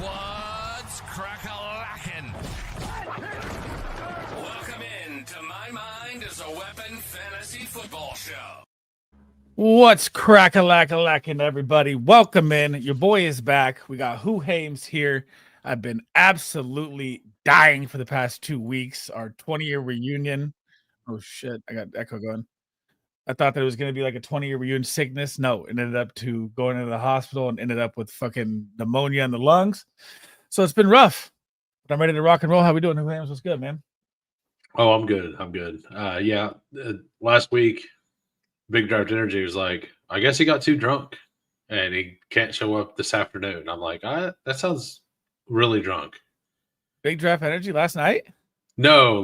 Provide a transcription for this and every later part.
What's crack-a-lackin'? Welcome in to My Mind is a Weapon Fantasy Football Show. What's crack-a-lack-a-lackin', everybody? Welcome in. Your boy is back. We got Who Hames here. I've been absolutely dying for the past 2 weeks. Our 20-year reunion. Oh, shit. I got echo going. I thought that it was going to be like a 20-year reunion sickness. No, it ended up to going into the hospital and ended up with fucking pneumonia in the lungs. So it's been rough. But I'm ready to rock and roll. How we doing? Who Hames? What's good, man? Oh, I'm good. Last week, Big Draft Energy was like, I guess he got too drunk and he can't show up this afternoon. I'm like, that sounds really drunk. Big Draft Energy last night? No,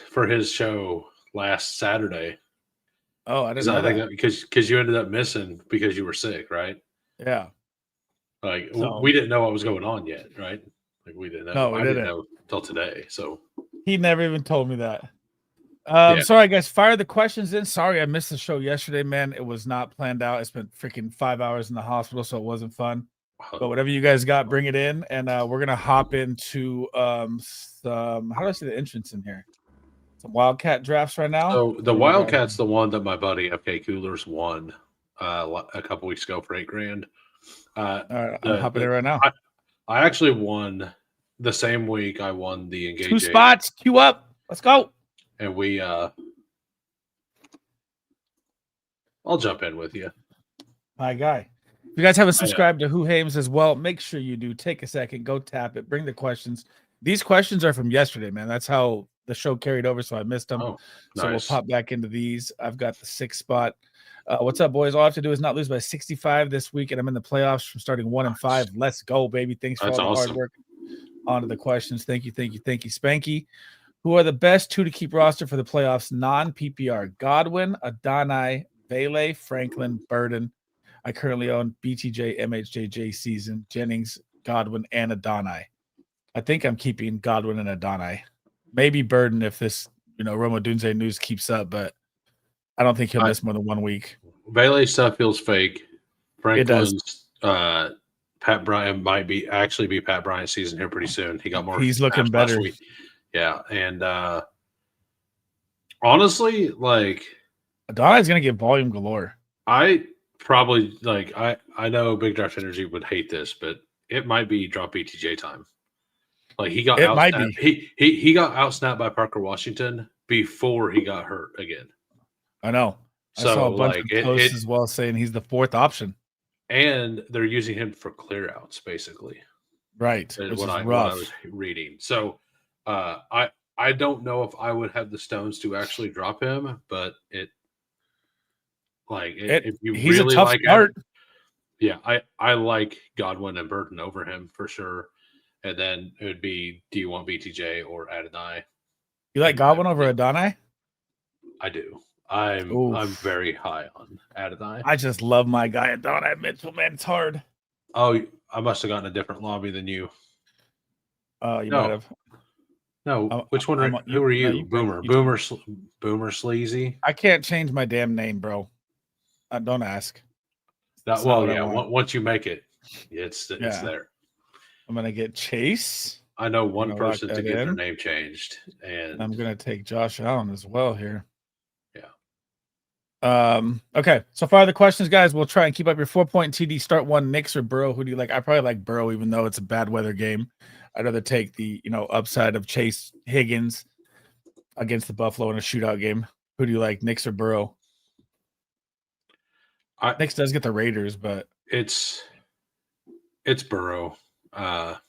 for his show last Saturday. Oh, I didn't know that. Because you ended up missing because you were sick, right? Yeah. We didn't know what was going on yet, right? Like we didn't know. No, we didn't know until today. So he never even told me that. Yeah. Sorry, guys. Fire the questions in. Sorry, I missed the show yesterday, man. It was not planned out. I spent freaking 5 hours in the hospital, so it wasn't fun. But whatever you guys got, bring it in, and we're gonna hop into some. How do I see the entrance in here? Some Wildcat drafts right now. So the Wildcat's the one that my buddy FK Coolers won a couple weeks ago for $8,000. All right, I'm hopping in right now. I actually won the same week I won the Engage 2 spots. Queue up. Let's go. And I'll jump in with you. My guy. If you guys haven't subscribed to Who Hames as well, make sure you do. Take a second, go tap it, bring the questions. These questions are from yesterday, man. That's how the show carried over, so I missed them. Oh, nice. So we'll pop back into these. I've got the 6th spot. What's up, boys? All I have to do is not lose by 65 this week, and I'm in the playoffs from starting 1-5. Let's go, baby. Thanks for all the hard work. On to the questions. Thank you, Spanky. Who are the best 2 to keep roster for the playoffs? Non-PPR. Godwin, Adonai, Vele, Franklin, Burden. I currently own BTJ, MHJJ season, Jennings, Godwin, and Adonai. I think I'm keeping Godwin and Adonai. Maybe Burden if this, Roma Dunze news keeps up, but I don't think he'll miss more than 1 week. Bailey stuff feels fake. Franklin's Pat Bryant might be Pat Bryant's season here pretty soon. He got more. He's looking better. Yeah, and honestly, Adonai's gonna get volume galore. I probably I know Big Draft Energy would hate this, but it might be drop BTJ time. He got he got outsnapped by Parker Washington before he got hurt again. I know. So I saw a bunch of posts as well saying he's the 4th option. And they're using him for clear outs, basically. Right. What I was reading. So I don't know if I would have the stones to actually drop him, but if you he's really a tough like start. Him, I like Godwin and Burton over him for sure. And then it would be, do you want BTJ or Adonai? You like Godwin over Adonai? I do. I'm very high on Adonai. I just love my guy Adonai Mitchell, man. It's hard. Oh, I must have gotten a different lobby than you. You might have. No, which one? Who are you? Boomer Sleazy. I can't change my damn name, bro. Don't ask. Once you make it, it's there. I'm gonna get Chase. I know one person to get their name changed, and I'm gonna take Josh Allen as well here. Yeah. Okay. So far the questions, guys. We'll try and keep up your 4-point TD. Start one, Knicks or Burrow. Who do you like? I probably like Burrow, even though it's a bad weather game. I'd rather take the upside of Chase Higgins against the Buffalo in a shootout game. Who do you like, Knicks or Burrow? Knicks does get the Raiders, but it's Burrow. I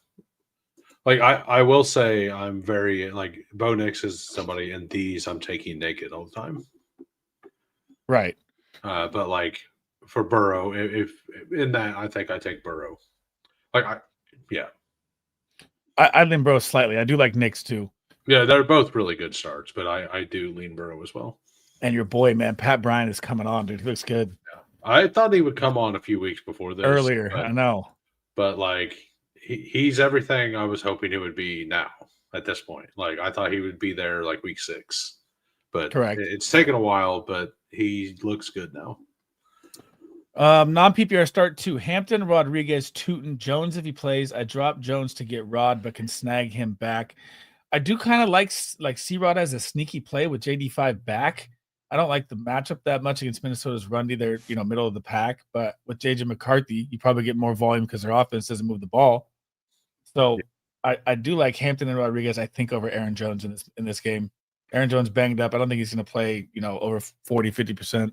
will say I'm very Bo Nix is somebody in these I'm taking naked all the time. Right. But for Burrow, if in that I think I take Burrow. I lean Burrow slightly. I do like Knicks too. Yeah, they're both really good starts, but I do lean Burrow as well. And your boy, man, Pat Bryant is coming on, dude. He looks good. Yeah. I thought he would come on a few weeks before this. Earlier, I know. But he's everything I was hoping he would be now at this point. I thought he would be there week 6. But correct. It's taken a while, but he looks good now. Non-PPR start 2. Hampton, Rodriguez, Tootin, Jones if he plays. I drop Jones to get Rod, but can snag him back. I do kind of like C-Rod as a sneaky play with JD5 back. I don't like the matchup that much against Minnesota's run D. They're middle of the pack, but with JJ McCarthy, you probably get more volume because their offense doesn't move the ball. So I do like Hampton and Rodriguez, I think, over Aaron Jones in this game. Aaron Jones banged up. I don't think he's going to play, over 40, 50%.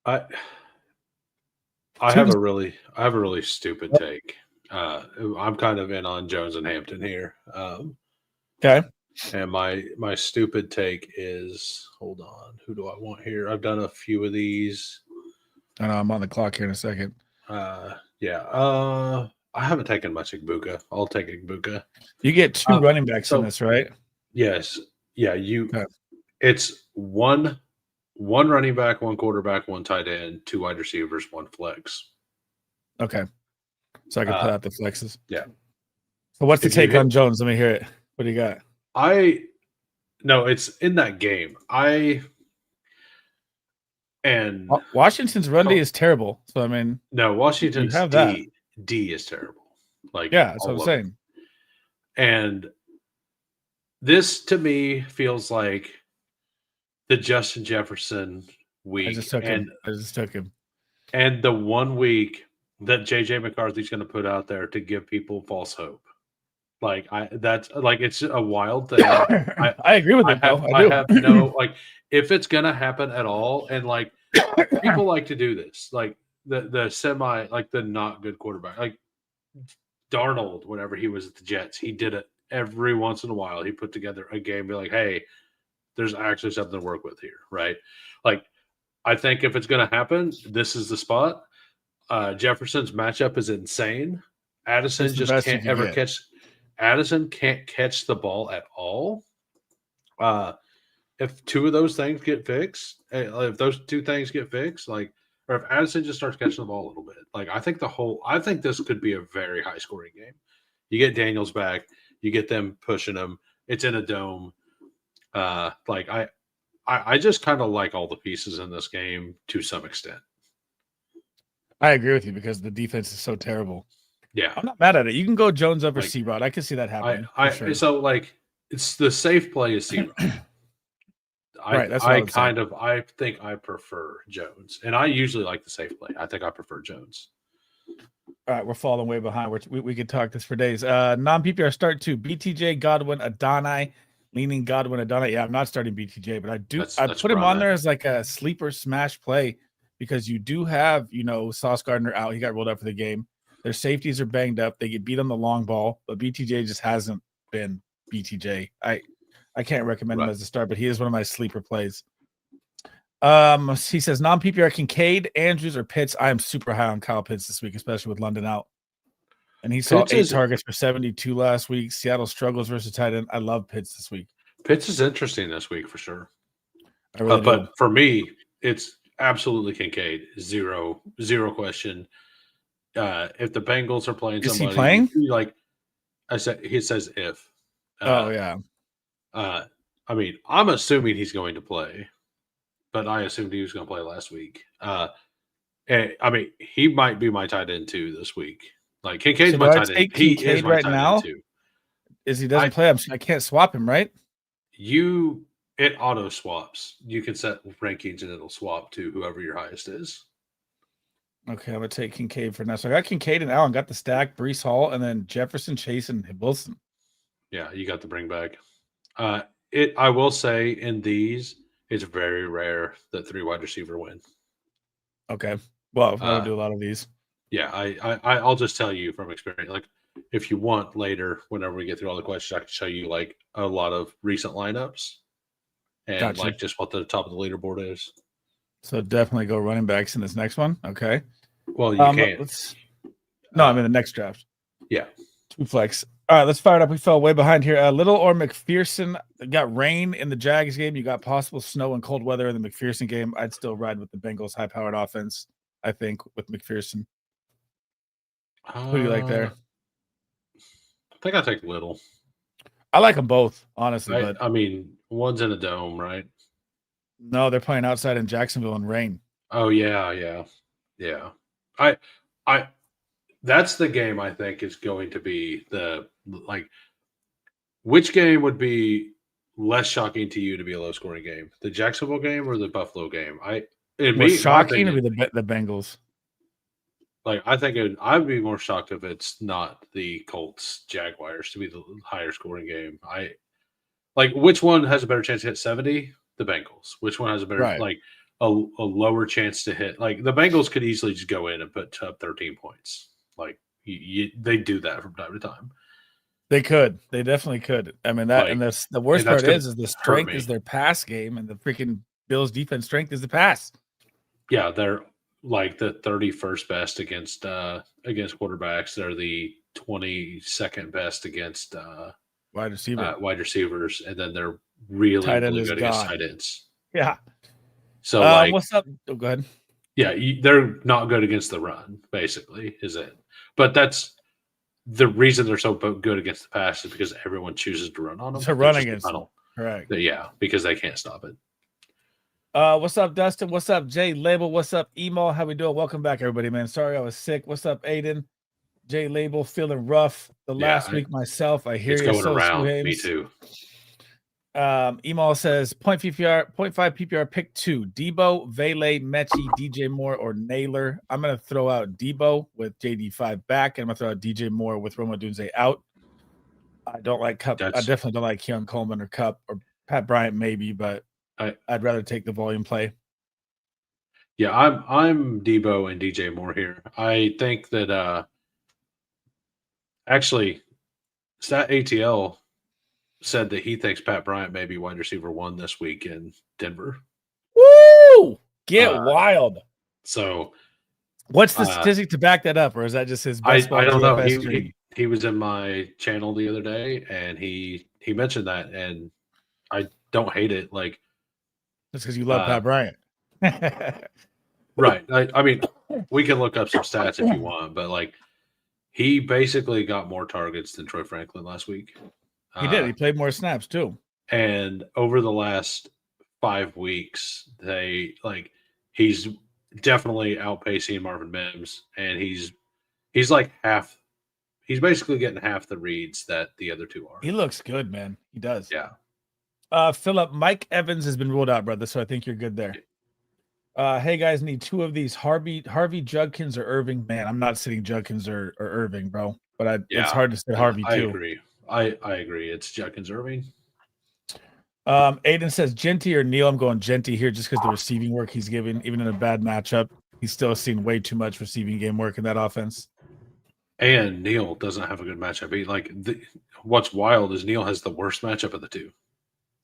I have a really stupid take. I'm kind of in on Jones and Hampton here. Okay. And my stupid take is, hold on, who do I want here? I've done a few of these. I know I'm on the clock here in a second. I haven't taken much Igbuka. I'll take Igbuka. You get 2 running backs in this, right? Yes. Yeah. It's one running back, 1 quarterback, 1 tight end, 2 wide receivers, 1 flex. Okay. So I can put out the flexes. Yeah. So what's the take on Jones? Let me hear it. What do you got? No, it's in that game. Washington's run D is terrible. So I mean, no, Washington's D is terrible. That's what I'm saying. And this to me feels like the Justin Jefferson week. I just took him. And the 1 week that JJ McCarthy's going to put out there to give people false hope. It's a wild thing. I agree with it. I have no if it's gonna happen at all, and people like to do this, the semi, the not good quarterback, Darnold. Whenever he was at the Jets, he did it every once in a while. He put together a game, be like, hey, there's actually something to work with here, right? I think if it's gonna happen, this is the spot. Jefferson's matchup is insane. Addison just can't ever catch. Addison can't catch the ball at all. If 2 of those things get fixed, if those 2 things get fixed, or if Addison just starts catching the ball a little bit, I think this could be a very high scoring game. You get Daniels back, you get them pushing him. It's in a dome. I just kind of like all the pieces in this game to some extent. I agree with you because the defense is so terrible. Yeah, I'm not mad at it. You can go Jones over C-Rod. I can see that happening. So it's the safe play is C-Rod. Right. That's what I think I prefer Jones, and I usually like the safe play. I think I prefer Jones. All right, we're falling way behind. We could talk this for days. Non-PPR start 2. BTJ, Godwin, Adonai. Leaning Godwin, Adonai. Yeah, I'm not starting BTJ, but I do. I put him on there as a sleeper smash play because you do have Sauce Gardner out. He got rolled up for the game. Their safeties are banged up. They get beat on the long ball, but BTJ just hasn't been BTJ. I can't recommend him as a start, but he is one of my sleeper plays. He says non-PPR Kincaid, Andrews, or Pitts. I am super high on Kyle Pitts this week, especially with London out. And he saw 8 targets for 72 last week. Seattle struggles versus tight end. I love Pitts this week. Pitts is interesting this week for sure. But for me, it's absolutely Kincaid. Zero question. If the Bengals are playing somebody, is he playing? He says if. Yeah. I mean, I'm assuming he's going to play, but I assumed he was going to play last week. And, I mean, he might be my tight end too this week. Kincaid's my tight end. He is my tight end too. Is he doesn't play? I can't swap him, right? It auto swaps. You can set rankings and it'll swap to whoever your highest is. Okay, I'm gonna take Kincaid for now. So I got Kincaid and Allen, got the stack, Breece Hall, and then Jefferson, Chase, and Wilson. Yeah, you got the bring back. I will say in these, it's very rare that 3 wide receiver win. Okay. Well, I don't do a lot of these. Yeah, I'll just tell you from experience. If you want later, whenever we get through all the questions, I can show you a lot of recent lineups and just what the top of the leaderboard is. So definitely go running backs in this next one. Okay. Well, you can. I mean the next draft. Yeah. 2 flex. All right, let's fire it up. We fell way behind here. Little or McPherson. Got rain in the Jags game. You got possible snow and cold weather in the McPherson game. I'd still ride with the Bengals' high-powered offense, I think, with McPherson. Who do you like there? I think I take Little. I like them both, honestly. But I mean, one's in a dome, right? No, they're playing outside in Jacksonville in rain. Oh, yeah. Yeah. That's the game I think is going to be which game would be less shocking to you to be a low scoring game? The Jacksonville game or the Buffalo game? Shocking to be the Bengals. I think I'd be more shocked if it's not the Colts Jaguars to be the higher scoring game. Which one has a better chance to hit 70? The Bengals. Which one has a better a lower chance to hit? The Bengals could easily just go in and put up 13 points. They do that from time to time. They could. They definitely could. I mean and the worst part is the strength is their pass game, and the freaking Bills defense strength is the pass. Yeah, they're the 31st best against quarterbacks. They're the 22nd best against wide receivers, and then they're really good against tight ends. Yeah. So what's up? Oh, go ahead. Yeah, they're not good against the run. Basically, is it? But that's the reason they're so good against the pass is because everyone chooses to run on them. To run against them. Correct. Yeah, because they can't stop it. What's up, Dustin? What's up, Jay Label? What's up, Emo? How we doing? Welcome back, everybody, man. Sorry I was sick. What's up, Aiden? Jay Label, feeling rough last week myself. I hear it's you. Going around. Me too. Emo says 0.5 PPR pick 2. Debo, Vele, Mechie, DJ Moore, or Naylor. I'm gonna throw out Debo with JD5 back, and I'm gonna throw out DJ Moore with Roma Dunze out. I don't like Cup. I definitely don't like Keon Coleman or Cup or Pat Bryant, maybe, but I'd rather take the volume play. Yeah, I'm Debo and DJ Moore here. I think that actually Stat ATL said that he thinks Pat Bryant may be wide receiver 1 this week in Denver. Woo! Get wild. So what's the statistic to back that up, or is that just his best I don't know. He was in my channel the other day, and he mentioned that, and I don't hate it. That's because you love Pat Bryant. Right. I mean, we can look up some stats if you want, but he basically got more targets than Troy Franklin last week. He did. He played more snaps too. And over the last 5 weeks, he's definitely outpacing Marvin Mims, and he's half. He's basically getting half the reads that the other two are. He looks good, man. He does. Yeah. Philip, Mike Evans has been ruled out, brother. So I think you're good there. Hey guys, need 2 of these. Harvey Judkins or Irving. Man, I'm not sitting Judkins or Irving, bro. But it's hard to sit Harvey too. I agree. I agree. It's Judkins Irving. Aiden says Genty or Neal. I'm going Genty here just because the receiving work he's giving, even in a bad matchup, he's still seen way too much receiving game work in that offense. And Neal doesn't have a good matchup. What's wild is Neal has the worst matchup of the two.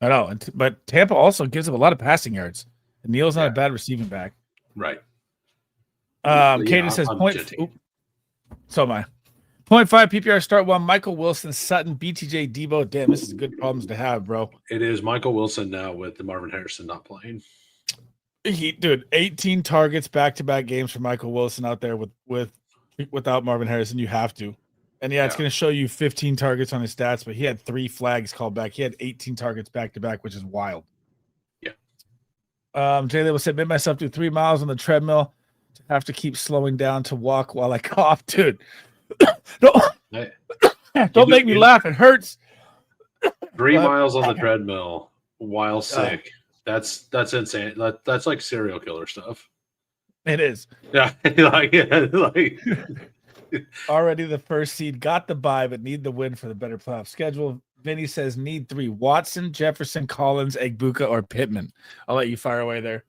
I know, but Tampa also gives him a lot of passing yards. And Neal's not a bad receiving back. Right. Kaden says so am I. 0.5 PPR start 1. Michael Wilson, Sutton, BTJ, Debo. Damn, this is good problems to have, bro. It is Michael Wilson now with the Marvin Harrison not playing. 18 targets back-to-back games for Michael Wilson out there without Marvin Harrison. You have to. And it's going to show you 15 targets on his stats, but he had 3 flags called back. He had 18 targets back-to-back, which is wild. Yeah. Jay Label said, made myself do 3 miles on the treadmill. Have to keep slowing down to walk while I cough, dude. Don't make me laugh. It hurts. 3 miles on the treadmill while sick. That's insane. That's like serial killer stuff. It is. Yeah. Already the first seed, got the bye, but need the win for the better playoff schedule. Vinny says need 3. Watson, Jefferson, Collins, Egbuka, or Pittman. I'll let you fire away there.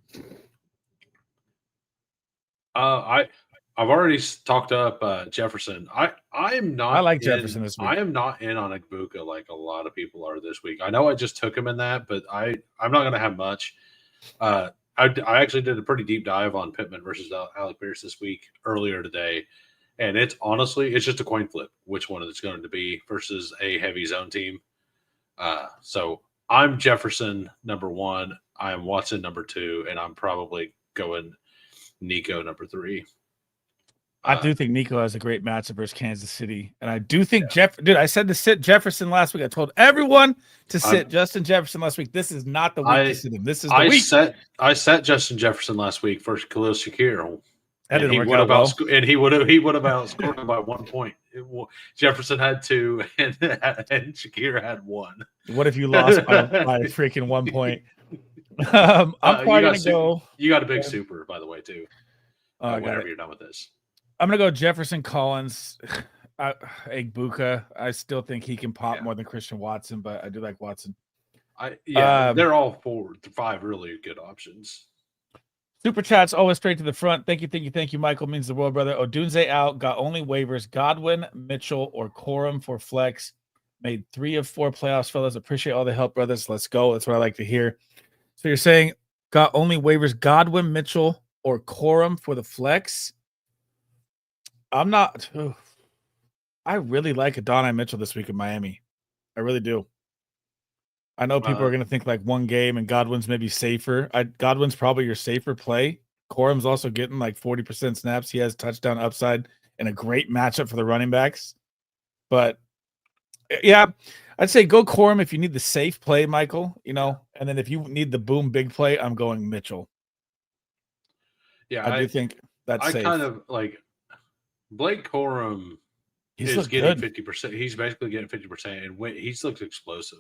I've already talked up Jefferson. I am not. I like Jefferson this week. I am not in on Egbuka like a lot of people are this week. I know I just took him in that, but I'm not going to have much. I actually did a pretty deep dive on Pittman versus Alec Pierce this week earlier today, and it's just a coin flip which one it's going to be versus a heavy zone team. So I'm Jefferson number 1. I'm Watson number 2, and I'm probably going Nico number 3. I do think Nico has a great matchup versus Kansas City. And I do think I said to sit Jefferson last week. I told everyone to sit Justin Jefferson last week. This is not the week to sit him. This is the week. I set Justin Jefferson last week for Khalil Shakir. And he would have outscored him by 1 point. Jefferson had 2, and Shakir had 1. What if you lost by freaking 1 point? I'm probably gonna go. You got a big super, by the way, too. Whenever you're done with this, I'm gonna go Jefferson, Collins, Egbuka. I still think he can pop more than Christian Watson, but I do like Watson. They're all 4 to 5 really good options. Super chats always straight to the front. Thank you, Michael. Means the world, brother. Odunze out. Got only waivers. Godwin, Mitchell, or Corum for flex. Made 3 of 4 playoffs, fellas. Appreciate all the help, brothers. Let's go. That's what I like to hear. So you're saying got only waivers. Godwin, Mitchell, or Corum for the flex. I'm not. I really like Adonai Mitchell this week in Miami. I really do. I know people are going to think like one game and Godwin's maybe safer. Godwin's probably your safer play. Corum's also getting like 40% snaps. He has touchdown upside and a great matchup for the running backs. But yeah, I'd say go Corum if you need the safe play, Michael, and then if you need the boom big play, I'm going Mitchell. Yeah, I do think that's safe. Kind of like Blake Corum is getting 50%. He's basically getting 50%, and he looks explosive.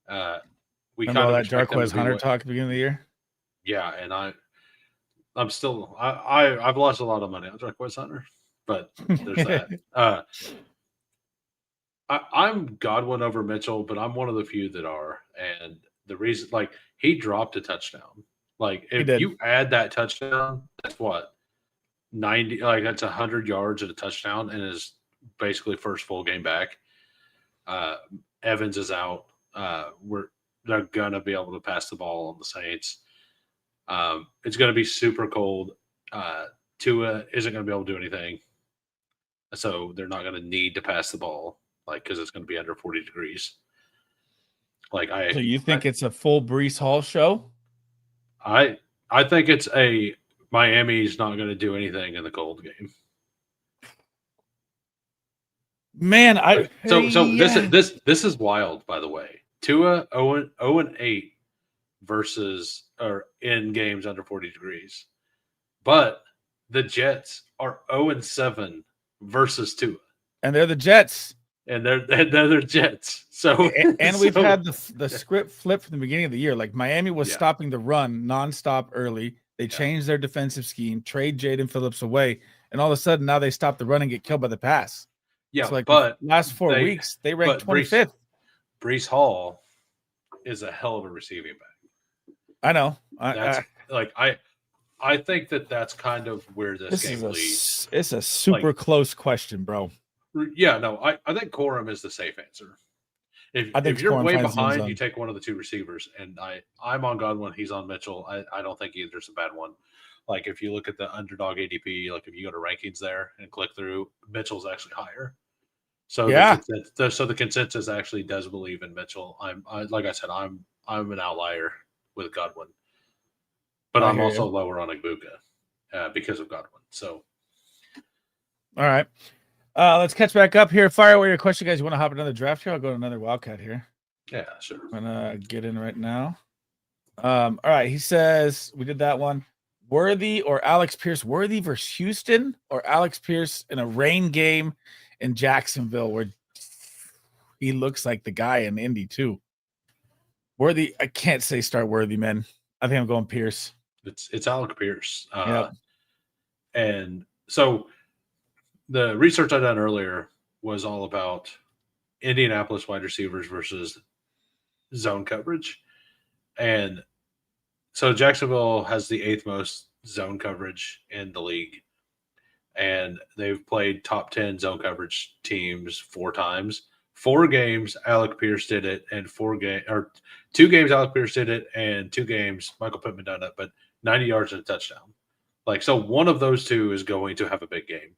Remember all that Jarquez Hunter talk at the beginning of the year? Yeah, and I'm still I've lost a lot of money on Jarquez Hunter, but there's that. I'm Godwin over Mitchell, but I'm one of the few that are, and the reason, like, he dropped a touchdown. Like, if you add that touchdown, that's what 90, like that's 100 yards at a touchdown, and is basically first full game back. Evans is out. They're gonna be able to pass the ball on the Saints. It's gonna be super cold. Tua isn't gonna be able to do anything, so they're not gonna need to pass the ball, like, because it's gonna be under 40 degrees. Like, so you think it's a full Breece Hall show? I think it's a Miami's not gonna do anything in the cold game. Man, this is wild, by the way. Tua 0-8 versus or in games under 40 degrees. But the Jets are 0-7 versus Tua. And they're the Jets. And they're the Jets. So and we've had the script flip from the beginning of the year. Like, Miami was stopping the run nonstop early. They changed their defensive scheme, trade Jaden Phillips away, and all of a sudden now they stop the run and get killed by the pass. Yeah, so, like, but last 4 weeks they ranked 25th. Breece Hall is a hell of a receiving back. I know. I think that's kind of where this game leads. It's a super close question, bro. Yeah, no, I think Corum is the safe answer. If you're way behind, you take one of the 2 receivers, and I'm on Godwin, he's on Mitchell. I don't think either's a bad one. Like, if you look at the Underdog ADP, like if you go to rankings there and click through, Mitchell's actually higher. So the consensus actually does believe in Mitchell. Like I said, I'm an outlier with Godwin, but I'm also lower on Egbuka because of Godwin. So, all right, let's catch back up here. Fire away your question, guys. You want to hop another draft here? I'll go to another Wildcat here. Yeah, sure. I'm gonna get in right now. All right, he says we did that one. Worthy or Alex Pierce? Worthy versus Houston, or Alex Pierce in a rain game in Jacksonville where he looks like the guy in Indy too. Worthy, I can't say start Worthy, man. I think I'm going Pierce. It's Alex Pierce. And so the research I done earlier was all about Indianapolis wide receivers versus zone coverage. And so Jacksonville has the 8th most zone coverage in the league. And they've played top 10 zone coverage teams 4 times. 4 games, Alec Pierce did it, and 2 games, Alec Pierce did it, and 2 games, Michael Pittman done it, but 90 yards and a touchdown. Like, so one of those 2 is going to have a big game.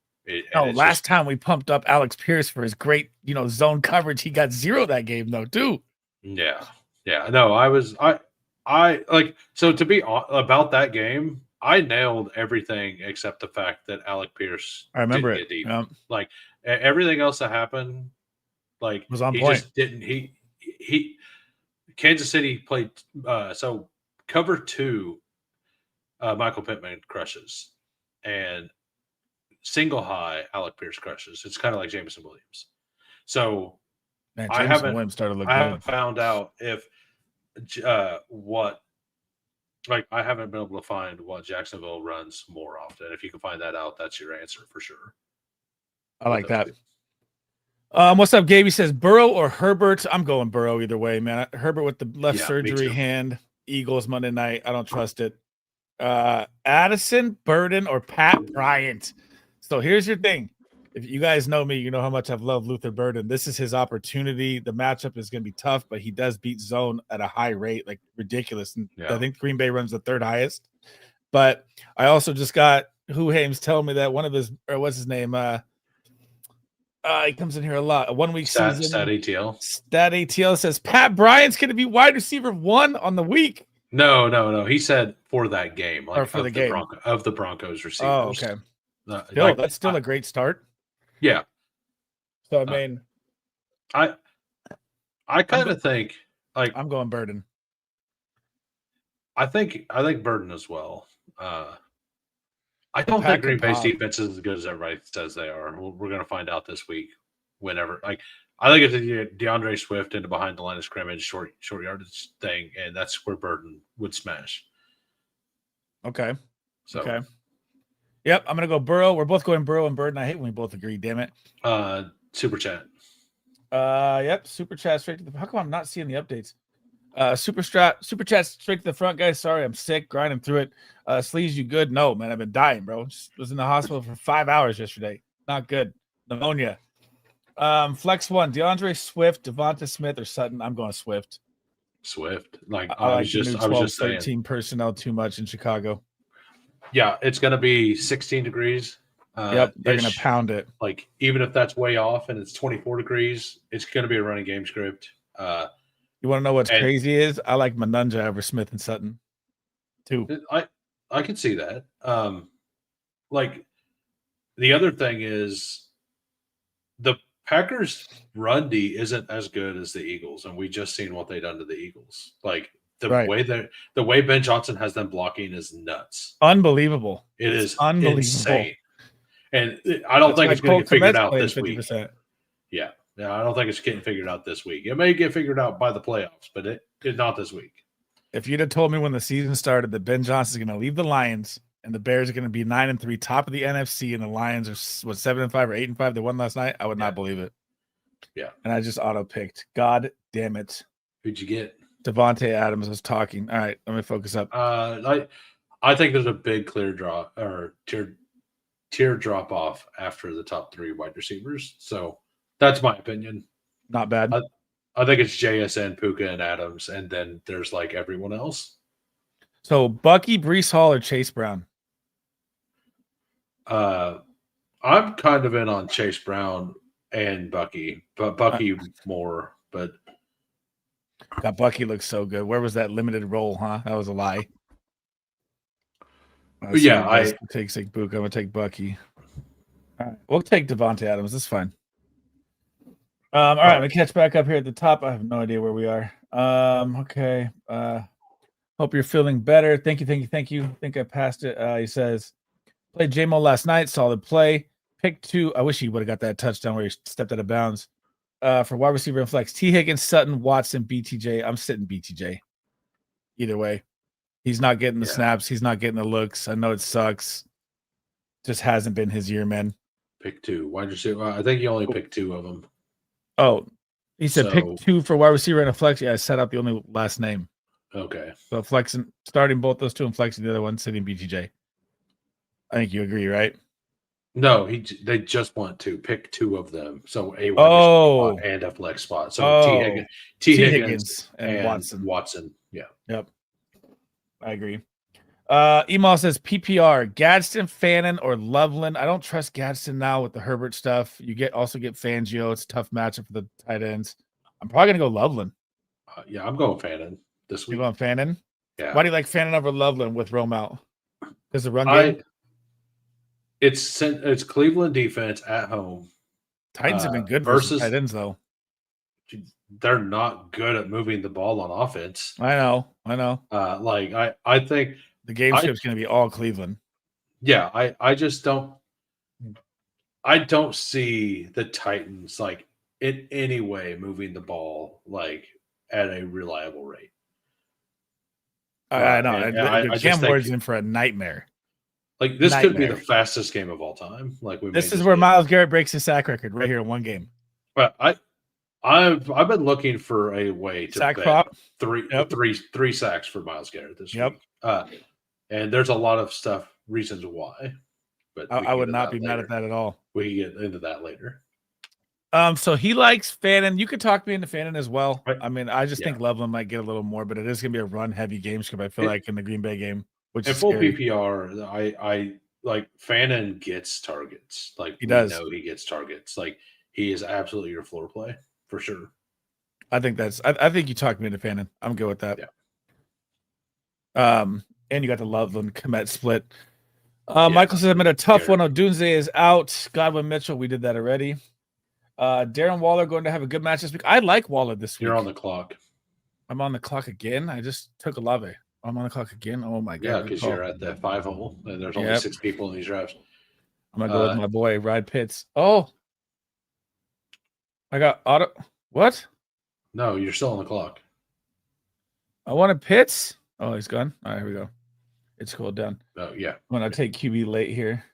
Last time we pumped up Alex Pierce for his great, zone coverage, he got 0 that game though, too. Yeah. No, so to be about that game, I nailed everything except the fact that Alec Pierce. I remember it. Like, everything else that happened, like, was on point. Just didn't. He Kansas City played. So cover 2, Michael Pittman crushes, and single high, Alec Pierce crushes. It's kind of like Jameson Williams. So Man, I haven't found out if what, like, I haven't been able to find what Jacksonville runs more often. If you can find that out, that's your answer for sure. I like that. What's up, Gabe? He says Burrow or Herbert. I'm going Burrow either way, man. Herbert with the left surgery hand. Eagles Monday night. I don't trust it. Addison, Burden, or Pat Bryant. So here's your thing. If you guys know me, you know how much I've loved Luther Burden. This is his opportunity. The matchup is going to be tough, but he does beat zone at a high rate, like ridiculous. And I think Green Bay runs the third highest. But I also just got Hames telling me that one of his, or what's his name? He comes in here a lot. 1 week season. Stat ATL. Stat ATL says Pat Bryant's going to be wide receiver 1 on the week. No. He said for that game, like, or for the game of the Broncos receivers. Oh, okay. That's still a great start. Yeah. So I mean, I kind of think, like, I'm going Burden. I think Burden as well. I don't think Green Bay's defense is as good as everybody says they are. We're going to find out this week. Whenever, like, I think it's a DeAndre Swift into behind the line of scrimmage, short yardage thing, and that's where Burden would smash. Okay. So, okay. Yep, I'm gonna go Burrow. We're both going Burrow and Burden. I hate when we both agree. Damn it. Super chat. Yep. Super chat straight to the. How come I'm not seeing the updates? Super chat straight to the front, guys. Sorry, I'm sick, grinding through it. Sleaze, you good? No, man, I've been dying, bro. Just was in the hospital for 5 hours yesterday. Not good. Pneumonia. Flex 1, DeAndre Swift, Devonta Smith, or Sutton. I'm going Swift. Like, I was just 13 saying. Personnel too much in Chicago. Yeah, it's going to be 16 degrees. Yep, they're going to pound it. Like, even if that's way off and it's 24 degrees, it's going to be a running game script. You want to know what's crazy is? I like Manunja over Smith and Sutton, too. I can see that. Like, the other thing is the Packers' run D isn't as good as the Eagles, and we just seen what they done to the Eagles. Like, the way Ben Johnson has them blocking is nuts. Unbelievable. It is unbelievable. Insane. And I don't think it's going to get figured out this 50%. Week. Yeah, I don't think it's getting figured out this week. It may get figured out by the playoffs, but it's not this week. If you'd have told me when the season started that Ben Johnson is going to leave the Lions and the Bears are going to be 9-3, top of the NFC, and the Lions are 7-5 or 8-5, they won last night, I would not believe it. Yeah. And I just auto-picked. God damn it. Who'd you get? Devontae Adams was talking. All right, let me focus up. I think there's a big tier drop off after the top 3 wide receivers. So that's my opinion. Not bad. I think it's JSN, Puka, and Adams, and then there's like everyone else. So Bucky, Breece Hall, or Chase Brown? I'm kind of in on Chase Brown and Bucky, but Bucky more. But God, Bucky looks so good. Where was that limited role, huh? That was a lie. Yeah, I take Puka. I'm gonna take Bucky. All right, we'll take Devontae Adams. That's fine. All right, I'm gonna catch back up here at the top. I have no idea where we are. Okay. Hope you're feeling better. Thank you. I think I passed it. He says, played J-Mo last night. Solid play. Pick 2. I wish he would have got that touchdown where he stepped out of bounds. For wide receiver and flex, T. Higgins, Sutton, Watson, BTJ. I'm sitting BTJ. Either way. He's not getting the snaps. He's not getting the looks. I know it sucks. Just hasn't been his year, man. Pick 2. Wide receiver. I think you only picked 2 of them. Oh, he said pick 2 for wide receiver and a flex. Yeah, I set out the only last name. Okay. So flexing, starting both those 2 and flexing the other one, sitting BTJ. I think you agree, right? No, they just want to pick 2 of them. So a wide spot and a flex spot. So T. Higgins and Watson. Yeah. Yep. I agree. Email says PPR, Gadsden, Fannin, or Loveland. I don't trust Gadsden now with the Herbert stuff. You also get Fangio. It's a tough matchup for the tight ends. I'm probably going to go Loveland. Yeah, I'm going Fannin this week. You going Fannin? Yeah. Why do you like Fannin over Loveland with Rome out? Because the run game? It's Cleveland defense at home. Titans have been good versus tight ends, though. They're not good at moving the ball on offense. I know. I think the game script's going to be all Cleveland. Yeah, I just don't. I don't see the Titans like in any way moving the ball like at a reliable rate. I know. Cam Ward's in for a nightmare. Like this could be the fastest game of all time. Like this is where Myles Garrett breaks his sack record right here in one game. But I've been looking for a way to sack bet prop. three sacks for Myles Garrett this week. And there's a lot of reasons why. But I would not be mad at that at all. We can get into that later. So he likes Fannin. You could talk me into Fannin as well. I mean, I just think Loveland might get a little more, but it is going to be a run-heavy game script. I feel like in the Green Bay game, which is full scary. PPR. I like Fannin gets targets. Like he does. Know he gets targets. Like he is absolutely your floor play for sure. I think I think you talked me into Fannin. I'm good with that. Yeah. And you got the Loveland Komet split. Michael says I'm in a tough one. Odunze is out. Godwin Mitchell, we did that already. Darren Waller going to have a good match this week. I like Waller this week. You're on the clock. I'm on the clock again. I just took Olave. I'm on the clock again. Oh my god! Yeah, because you're at the 5 hole, and there's only 6 people in these drafts. I'm gonna go with my boy Ride Pitts. Oh, I got auto. What? No, you're still on the clock. I wanted Pitts. Oh, he's gone. All right, here we go. It's cooled down. Oh yeah. I'm gonna take QB late here.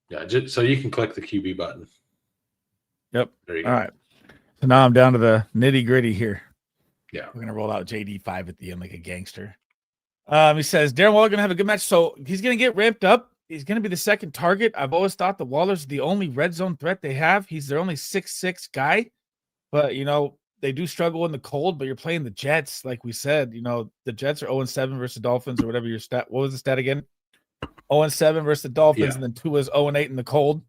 Yeah, just so you can click the QB button. Yep. There you go. All right. So now I'm down to the nitty gritty here. Yeah. We're gonna roll out JD5 at the end like a gangster. He says Darren Waller gonna have a good match. So he's gonna get ramped up. He's gonna be the second target. I've always thought the Waller's the only red zone threat they have. He's their only 6'6" guy. But they do struggle in the cold, but you're playing the Jets, like we said. The Jets are 0-7 versus the Dolphins, or whatever your stat. What was the stat again? 0-7 versus the Dolphins, and then Tua's 0-8 in the cold.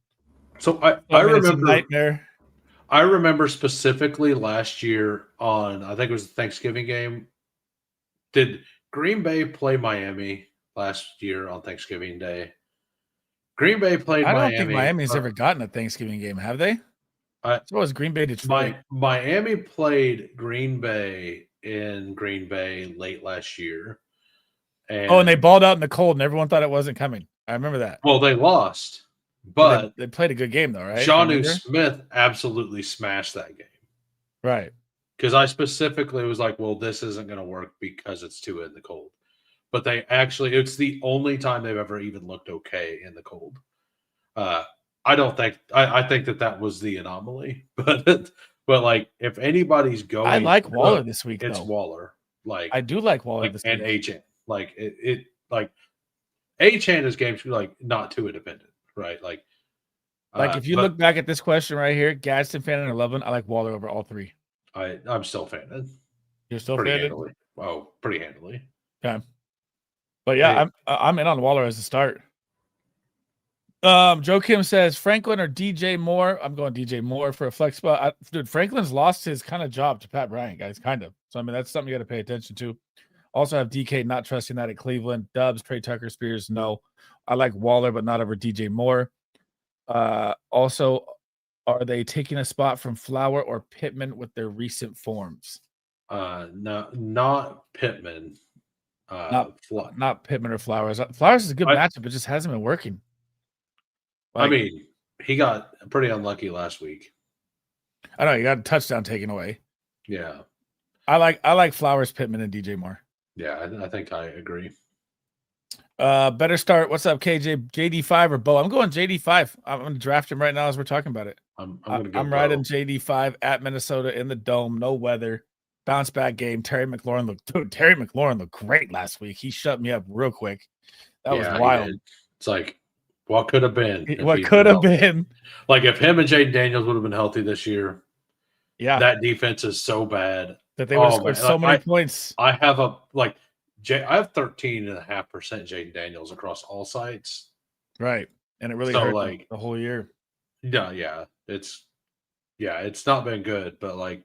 So I remember it's a nightmare. I remember specifically last year on, I think it was the Thanksgiving game. Did Green Bay play Miami last year on Thanksgiving Day? Green Bay played Miami. I don't think Miami's ever gotten a Thanksgiving game, have they? So was Green Bay Detroit. Miami played Green Bay in Green Bay late last year. And they balled out in the cold, and everyone thought it wasn't coming. I remember that. Well, they lost. But they played a good game, though, right? Jonnu Smith absolutely smashed that game. Right. Because I specifically was like, well, this isn't going to work because it's too in the cold. But it's the only time they've ever even looked okay in the cold. I think that was the anomaly. But like, if anybody's going. I like Waller this week, it's though. Waller. Like, I do like Waller this week. And Achane. Like, Achane is games like not too independent. Right, like if you look back at this question right here, Gadsden, Fannin, and 11, I like Waller over all three. I'm still Fannin. You're still pretty Fannin? handily. Oh, pretty handily. Okay, but yeah, I'm in on Waller as a start. Joe Kim says Franklin or DJ Moore. I'm going DJ Moore for a flex spot. Dude, Franklin's lost his kind of job to Pat Bryant, guys. Kind of. So I mean, that's something you got to pay attention to. Also have DK not trusting that at Cleveland. Dubs, Trey Tucker, Spears, no. I like Waller, but not over DJ Moore. Also, are they taking a spot from Flower or Pittman with their recent forms? No, not Pittman. Not Pittman or Flowers. Flowers is a good matchup. It just hasn't been working. I mean, he got pretty unlucky last week. I know he got a touchdown taken away. Yeah. I like Flowers, Pittman, and DJ Moore. Yeah, I think I agree. Better start. What's up, KJ? JD5 or Bo? I'm going JD5. I'm going to draft him right now as we're talking about it. I'm riding JD5 at Minnesota in the dome. No weather. Bounce back game. Terry McLaurin looked great last week. He shut me up real quick. That was wild. It's like, what could have been? What could have been? Like if him and Jaden Daniels would have been healthy this year. Yeah. That defense is so bad. That they would have scored so many points. I have 13.5% Jaden Daniels across all sites. Right. And it really hurt the whole year. Yeah. It's not been good, but like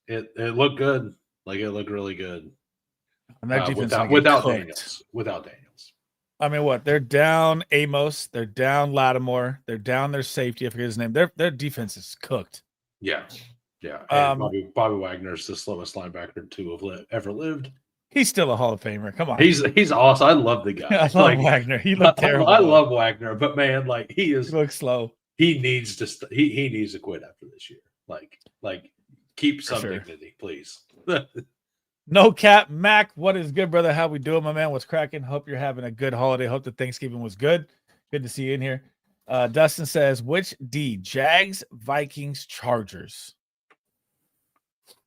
it looked good. Like it looked really good. And that defense without Daniels. Without Daniels. I mean, what? They're down Amos, they're down Lattimore, they're down their safety. I forget his name. Their defense is cooked. Yeah. Yeah. And Bobby Wagner's the slowest linebacker to have ever lived. He's still a Hall of Famer. Come on. He's awesome. I love the guy. I love Wagner. He looked terrible. I love Wagner, but man, like he looks slow. He needs to he needs to quit after this year. Like keep some dignity, please. No cap, Mac. What is good, brother? How we doing, my man? What's cracking? Hope you're having a good holiday. Hope the Thanksgiving was good. Good to see you in here. Dustin says, which D? Jags, Vikings, Chargers?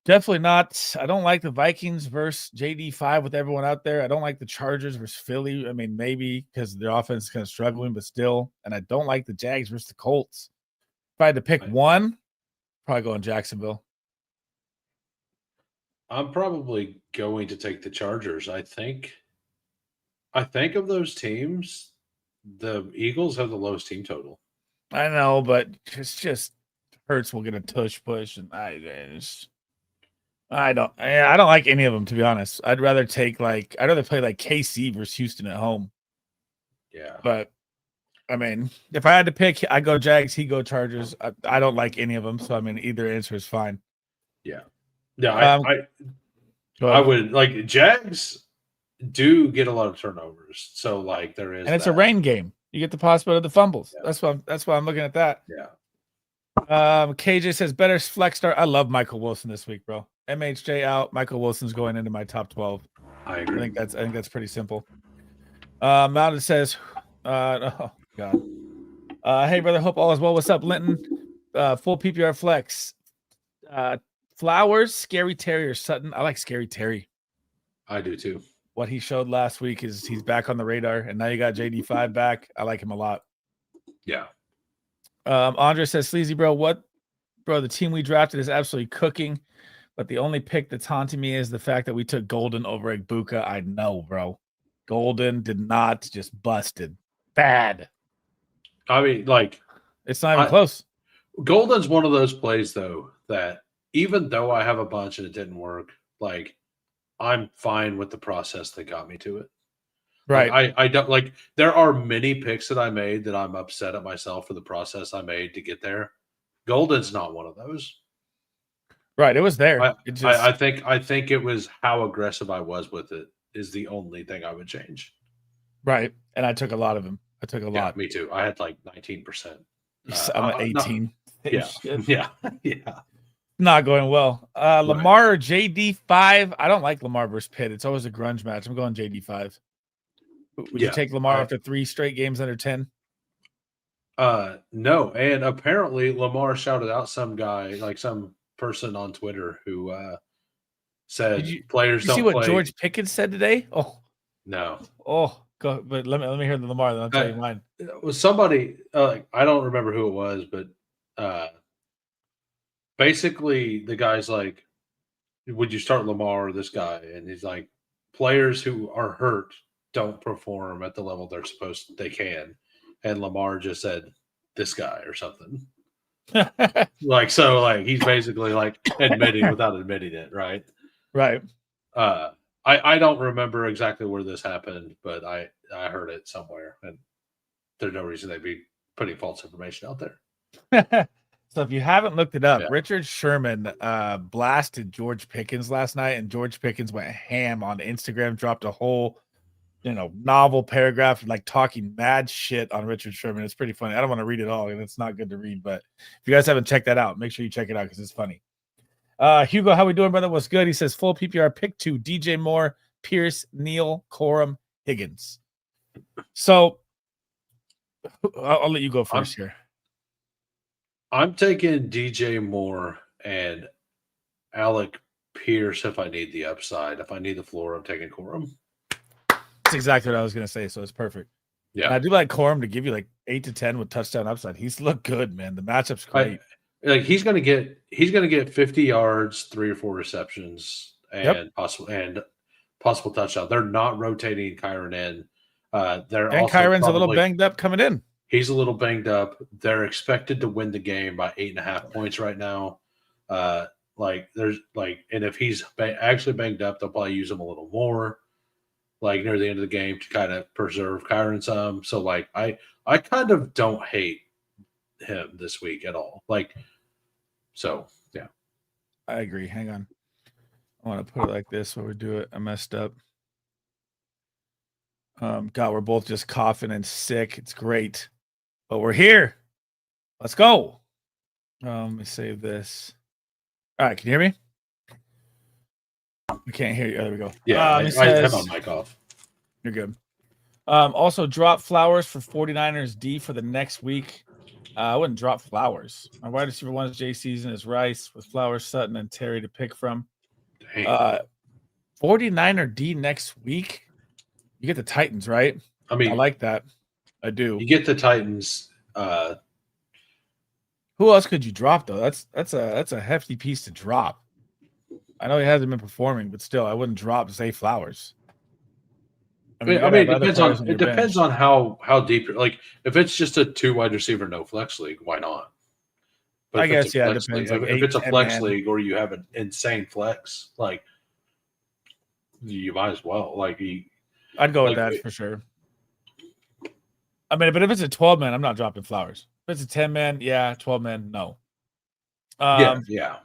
Definitely not. I don't like the Vikings versus JD5 with everyone out there. I don't like the Chargers versus Philly. I mean, maybe because their offense is kind of struggling, but still. And I don't like the Jags versus the Colts. If I had to pick one, probably go in Jacksonville. I'm probably going to take the Chargers. I think of those teams, the Eagles have the lowest team total. I know, but it's just Hurts will get a tush push, and I don't like any of them, to be honest. I'd rather play like KC versus Houston at home. Yeah. But I mean, if I had to pick, I go Jags, he go Chargers. I don't like any of them, so I mean either answer is fine. Yeah. Yeah, I would like Jags do get a lot of turnovers. So like there is, and it's a rain game. You get the possibility of the fumbles. Yeah. That's why I'm looking at that. Yeah. KJ says better flex start. I love Michael Wilson this week, bro. MHJ out. Michael Wilson's going into my top 12. I agree. I think that's pretty simple. Mountain says, oh God. Hey brother, hope all is well. What's up, Linton? Full PPR flex. Flowers, Scary Terry, or Sutton. I like Scary Terry. I do too. What he showed last week is he's back on the radar, and now you got JD5 back. I like him a lot. Yeah. Andre says, Sleazy bro, the team we drafted is absolutely cooking, but the only pick that's haunting me is the fact that we took Golden over Egbuka. I know, bro. Golden did not, just busted. Bad. I mean, like, it's not even close. Golden's one of those plays, though, that even though I have a bunch and it didn't work, like, I'm fine with the process that got me to it. Right. Like, I don't like, there are many picks that I made that I'm upset at myself for the process I made to get there. Golden's not one of those. Right. It was there. I think it was how aggressive I was with it is the only thing I would change. Right. And I took a lot of them. I took a lot. Me too. I had like 19%. I'm at 18. No. Yeah. Not going well. Lamar or JD5. I don't like Lamar versus Pitt. It's always a grunge match. I'm going JD5. Would you take Lamar after 3 straight games under 10? No. And apparently Lamar shouted out some guy, like some person on Twitter who said players don't play. See what George Pickens said today? Oh. No. Oh, go. But let me hear the Lamar, then I'll tell you mine. It was somebody, I don't remember who it was, but basically the guy's like, would you start Lamar or this guy? And he's like, players who are hurt don't perform at the level they can. And Lamar just said, this guy or something. So he's basically like admitting without admitting it, right? Right. I don't remember exactly where this happened, but I heard it somewhere, and there's no reason they'd be putting false information out there. So if you haven't looked it up, Richard Sherman blasted George Pickens last night, and George Pickens went ham on Instagram, dropped a whole novel paragraph, like talking mad shit on Richard Sherman. It's pretty funny. I don't want to read it all, and it's not good to read, but if you guys haven't checked that out, make sure you check it out because it's funny. Hugo, how we doing, brother? What's good? He says full PPR pick 2, DJ Moore, Pierce, Neal, Corum, Higgins. So I'll let you go first here. I'm taking DJ Moore and Alec Pierce if I need the upside. If I need the floor, I'm taking Corum. That's exactly what I was going to say, so it's perfect. Yeah. And I do like Corum to give you like 8 to 10 with touchdown upside. He's looked good, man. The matchup's great. He's gonna get 50 yards, 3 or 4 receptions, and possible touchdown. They're not rotating Kyron in. Kyron's a little banged up coming in. He's a little banged up. They're expected to win the game by 8.5 points right now. And if he's actually banged up, they'll probably use him a little more, like near the end of the game to kind of preserve Kyron some. So I kind of don't hate him this week at all. So yeah, I agree. Hang on. I want to put it like this while we do it. I messed up. God, we're both just coughing and sick. It's great, but we're here. Let's go. Let me save this. All right, can you hear me? I can't hear you. There we go. Yeah, I have my mic off. You're good. Also, drop Flowers for 49ers D for the next week. I wouldn't drop Flowers. My wide receiver one's J season is Rice with Flowers, Sutton, and Terry to pick from. 49er D next week. You get the Titans, right? I mean, I like that. I do. You get the Titans. Who else could you drop though? That's a hefty piece to drop. I know he hasn't been performing, but still, I wouldn't drop say Flowers. I mean, it depends on how deep. Like, if it's just a 2 wide receiver no flex league, why not? But I guess it depends. League, if it's a flex league or you have an insane flex, like you might as well. I'd go with that for sure. I mean, but if it's a 12-man, I'm not dropping Flowers. If it's a 10-man, yeah, 12-man, no. Yeah.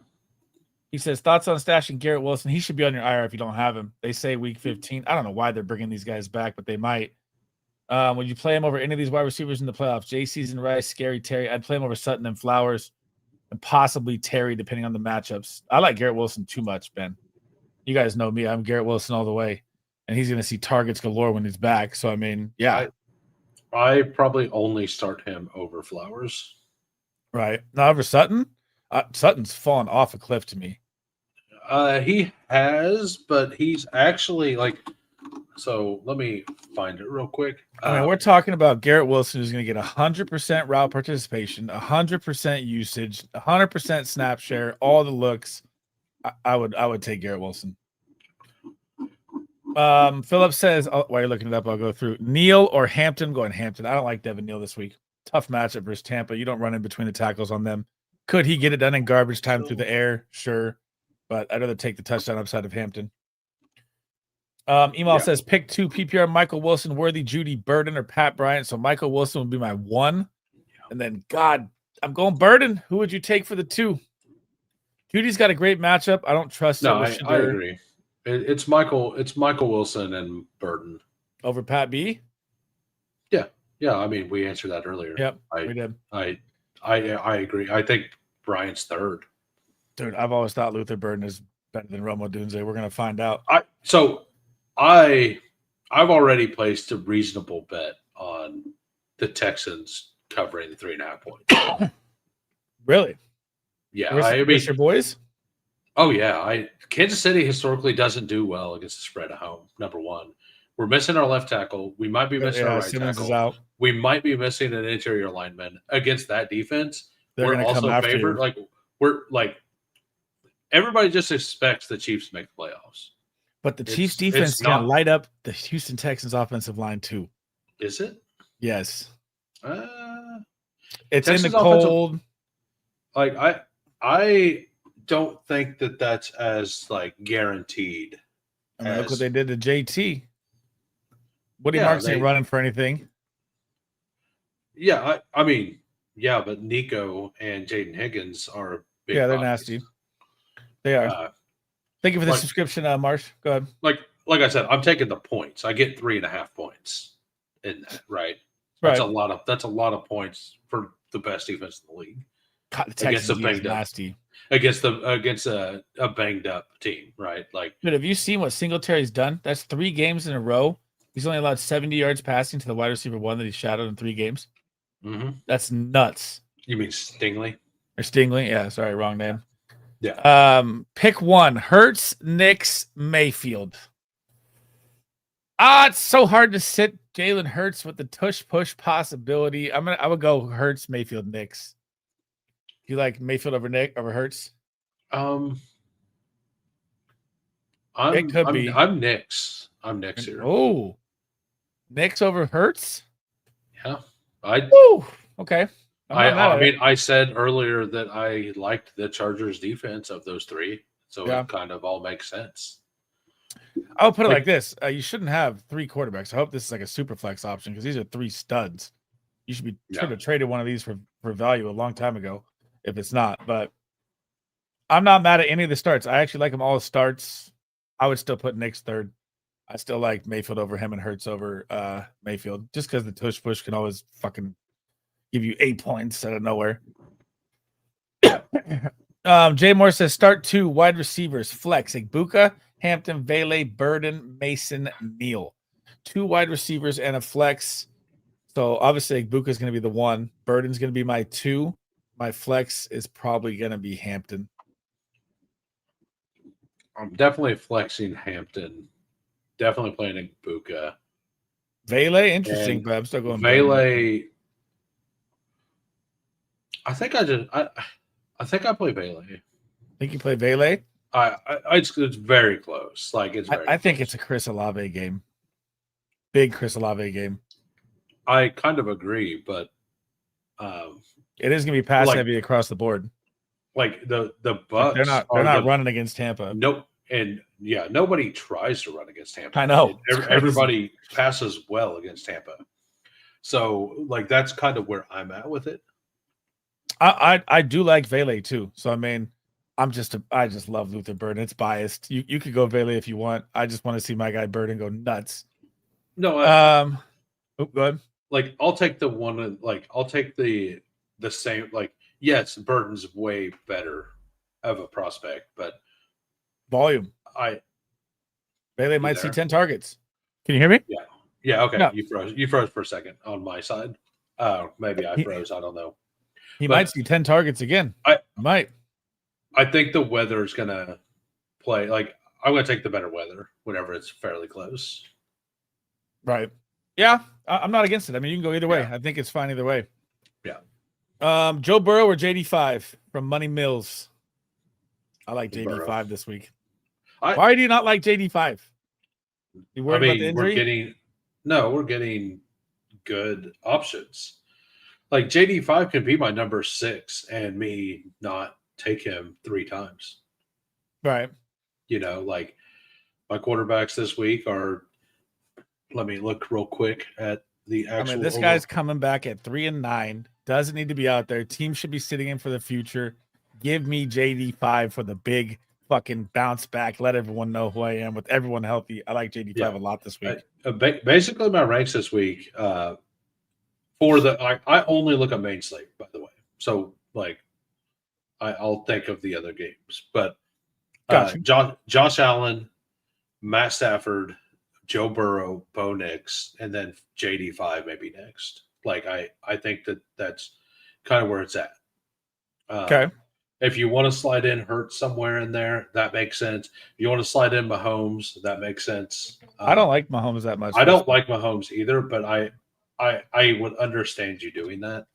He says, thoughts on stashing Garrett Wilson? He should be on your IR if you don't have him. They say week 15. I don't know why they're bringing these guys back, but they might. Would you play him over any of these wide receivers in the playoffs? JC's and Rice, Scary Terry. I'd play him over Sutton and Flowers and possibly Terry, depending on the matchups. I like Garrett Wilson too much, Ben. You guys know me. I'm Garrett Wilson all the way. And he's going to see targets galore when he's back. So, I mean, yeah. I probably only start him over Flowers. Right. Now, over Sutton? Sutton's fallen off a cliff to me. He has, but he's actually so let me find it real quick. I mean, we're talking about Garrett Wilson who's going to get 100% route participation, 100% usage, 100% snap share, all the looks. I would take Garrett Wilson. Philip says, while you're looking it up, I'll go through Neal or Hampton. Going Hampton. I don't like Devin Neal this week. Tough matchup versus Tampa. You don't run in between the tackles on them. Could he get it done in garbage time through the air? Sure. But I'd rather take the touchdown upside of Hampton. Email says, pick 2 PPR, Michael Wilson, Worthy, Judy, Burden, or Pat Bryant. So Michael Wilson would be my 1. And then, God, I'm going Burden. Who would you take for the 2? Judy's got a great matchup. I don't trust him. I agree. It's Michael Wilson and Burden. Over Pat B? Yeah. Yeah, I mean, we answered that earlier. Yep, we did. I agree. I think Bryant's 3rd. Dude, I've always thought Luther Burden is better than Romo Dunze. We're going to find out. I've already placed a reasonable bet on the Texans covering the 3.5 points. Really? Yeah. Where's your boys? Oh, yeah. Kansas City historically doesn't do well against the spread at home, number 1. We're missing our left tackle. We might be missing our right Simmons tackle. Is out. We might be missing an interior lineman against that defense. They're going to come after favored. You. Everybody just expects the Chiefs to make the playoffs. But the Chiefs defense can light up the Houston Texans offensive line too. Is it? Yes. It's Texans in the cold. I don't think that's as guaranteed. I mean, look what they did to JT. Woody Marks ain't running for anything. Yeah, I mean, yeah, but Nico and Jaden Higgins are big. Yeah, they're nasty. They are. Thank you for the subscription, Marsh. Go ahead. Like I said, I'm taking the points. I get 3.5 points in that, right? That's a lot of points for the best defense in the league. God, the Texans is nasty. Against a banged up team, right? But have you seen what Singletary's done? That's 3 games in a row. He's only allowed 70 yards passing to the wide receiver 1 that he shadowed in 3 games. Mm-hmm. That's nuts. You mean Stingley? Or Stingley? Yeah, sorry, wrong name. Yeah. Pick 1: Hurts, Knicks, Mayfield. It's so hard to sit Jalen Hurts with the tush push possibility. I would go Hurts, Mayfield, Knicks. You like Mayfield over Hurts? I'm Knicks. I'm Knicks here. Oh, Knicks over Hurts? Yeah. Okay. I said earlier that I liked the Chargers defense of those 3, so it kind of all makes sense. I'll put it like this. You shouldn't have 3 quarterbacks. I hope this is like a super flex option because these are 3 studs. You should be trying to trade one of these for value a long time ago if it's not. But I'm not mad at any of the starts. I actually like them all as starts. I would still put Nick's third. I still like Mayfield over him and Hurts over Mayfield, just because the tush push can always fucking give you 8 points out of nowhere. Jay Moore says start 2 wide receivers, flex, Igbuka, Hampton, Vele, Burden, Mason, Neal. 2 wide receivers and a flex. So obviously Igbuka is going to be the 1. Burden's going to be my 2. My flex is probably going to be Hampton. I'm definitely flexing Hampton. Definitely playing Igbuka. Vele, interesting, but I'm still going Vele. I think I play Vele. Think you play Vele? It's very close. Like I think it's a Chris Olave game. Big Chris Olave game. I kind of agree, but it is going to be pass heavy across the board. Like the Bucks, they're not running against Tampa. Nope, and yeah, nobody tries to run against Tampa. I know. Everybody passes well against Tampa. So like that's kind of where I'm at with it. I do like Vele too. So I mean, I just love Luther Burden. It's biased. You could go Vele if you want. I just want to see my guy Burden go nuts. No, go ahead. Like I'll take the one. Like I'll take the same. Like yes, Burden's way better of a prospect, but volume. Vele might see 10 targets. Can you hear me? Yeah. Okay. No. You froze for a second on my side. Maybe I froze. I don't know. He might see 10 targets again. I think the weather is going to play. Like, I'm going to take the better weather whenever it's fairly close. Right. Yeah. I'm not against it. I mean, you can go either way. I think it's fine either way. Yeah. Joe Burrow or JD5 from Money Mills? I like JD5 Burrow this week. Why do you not like JD5? You worried about the injury? We're getting good options. Like JD5 can be my number 6 and me not take him 3 times. Right. You know, like my quarterbacks this week are, let me look real quick at the actual. I mean, this guy's coming back at 3-9. Doesn't need to be out there. Team should be sitting in for the future. Give me JD5 for the big fucking bounce back. Let everyone know who I am with everyone healthy. I like JD5 a lot this week. Basically, my ranks this week, I only look at main slate, by the way. So, like, I'll think of the other games. But Josh Allen, Matt Stafford, Joe Burrow, Bo Nix, and then JD5 maybe next. Like, I think that's kind of where it's at. Okay. If you want to slide in Hurts somewhere in there, that makes sense. If you want to slide in Mahomes, that makes sense. I don't like Mahomes that much. I don't like Mahomes either, but I would understand you doing that.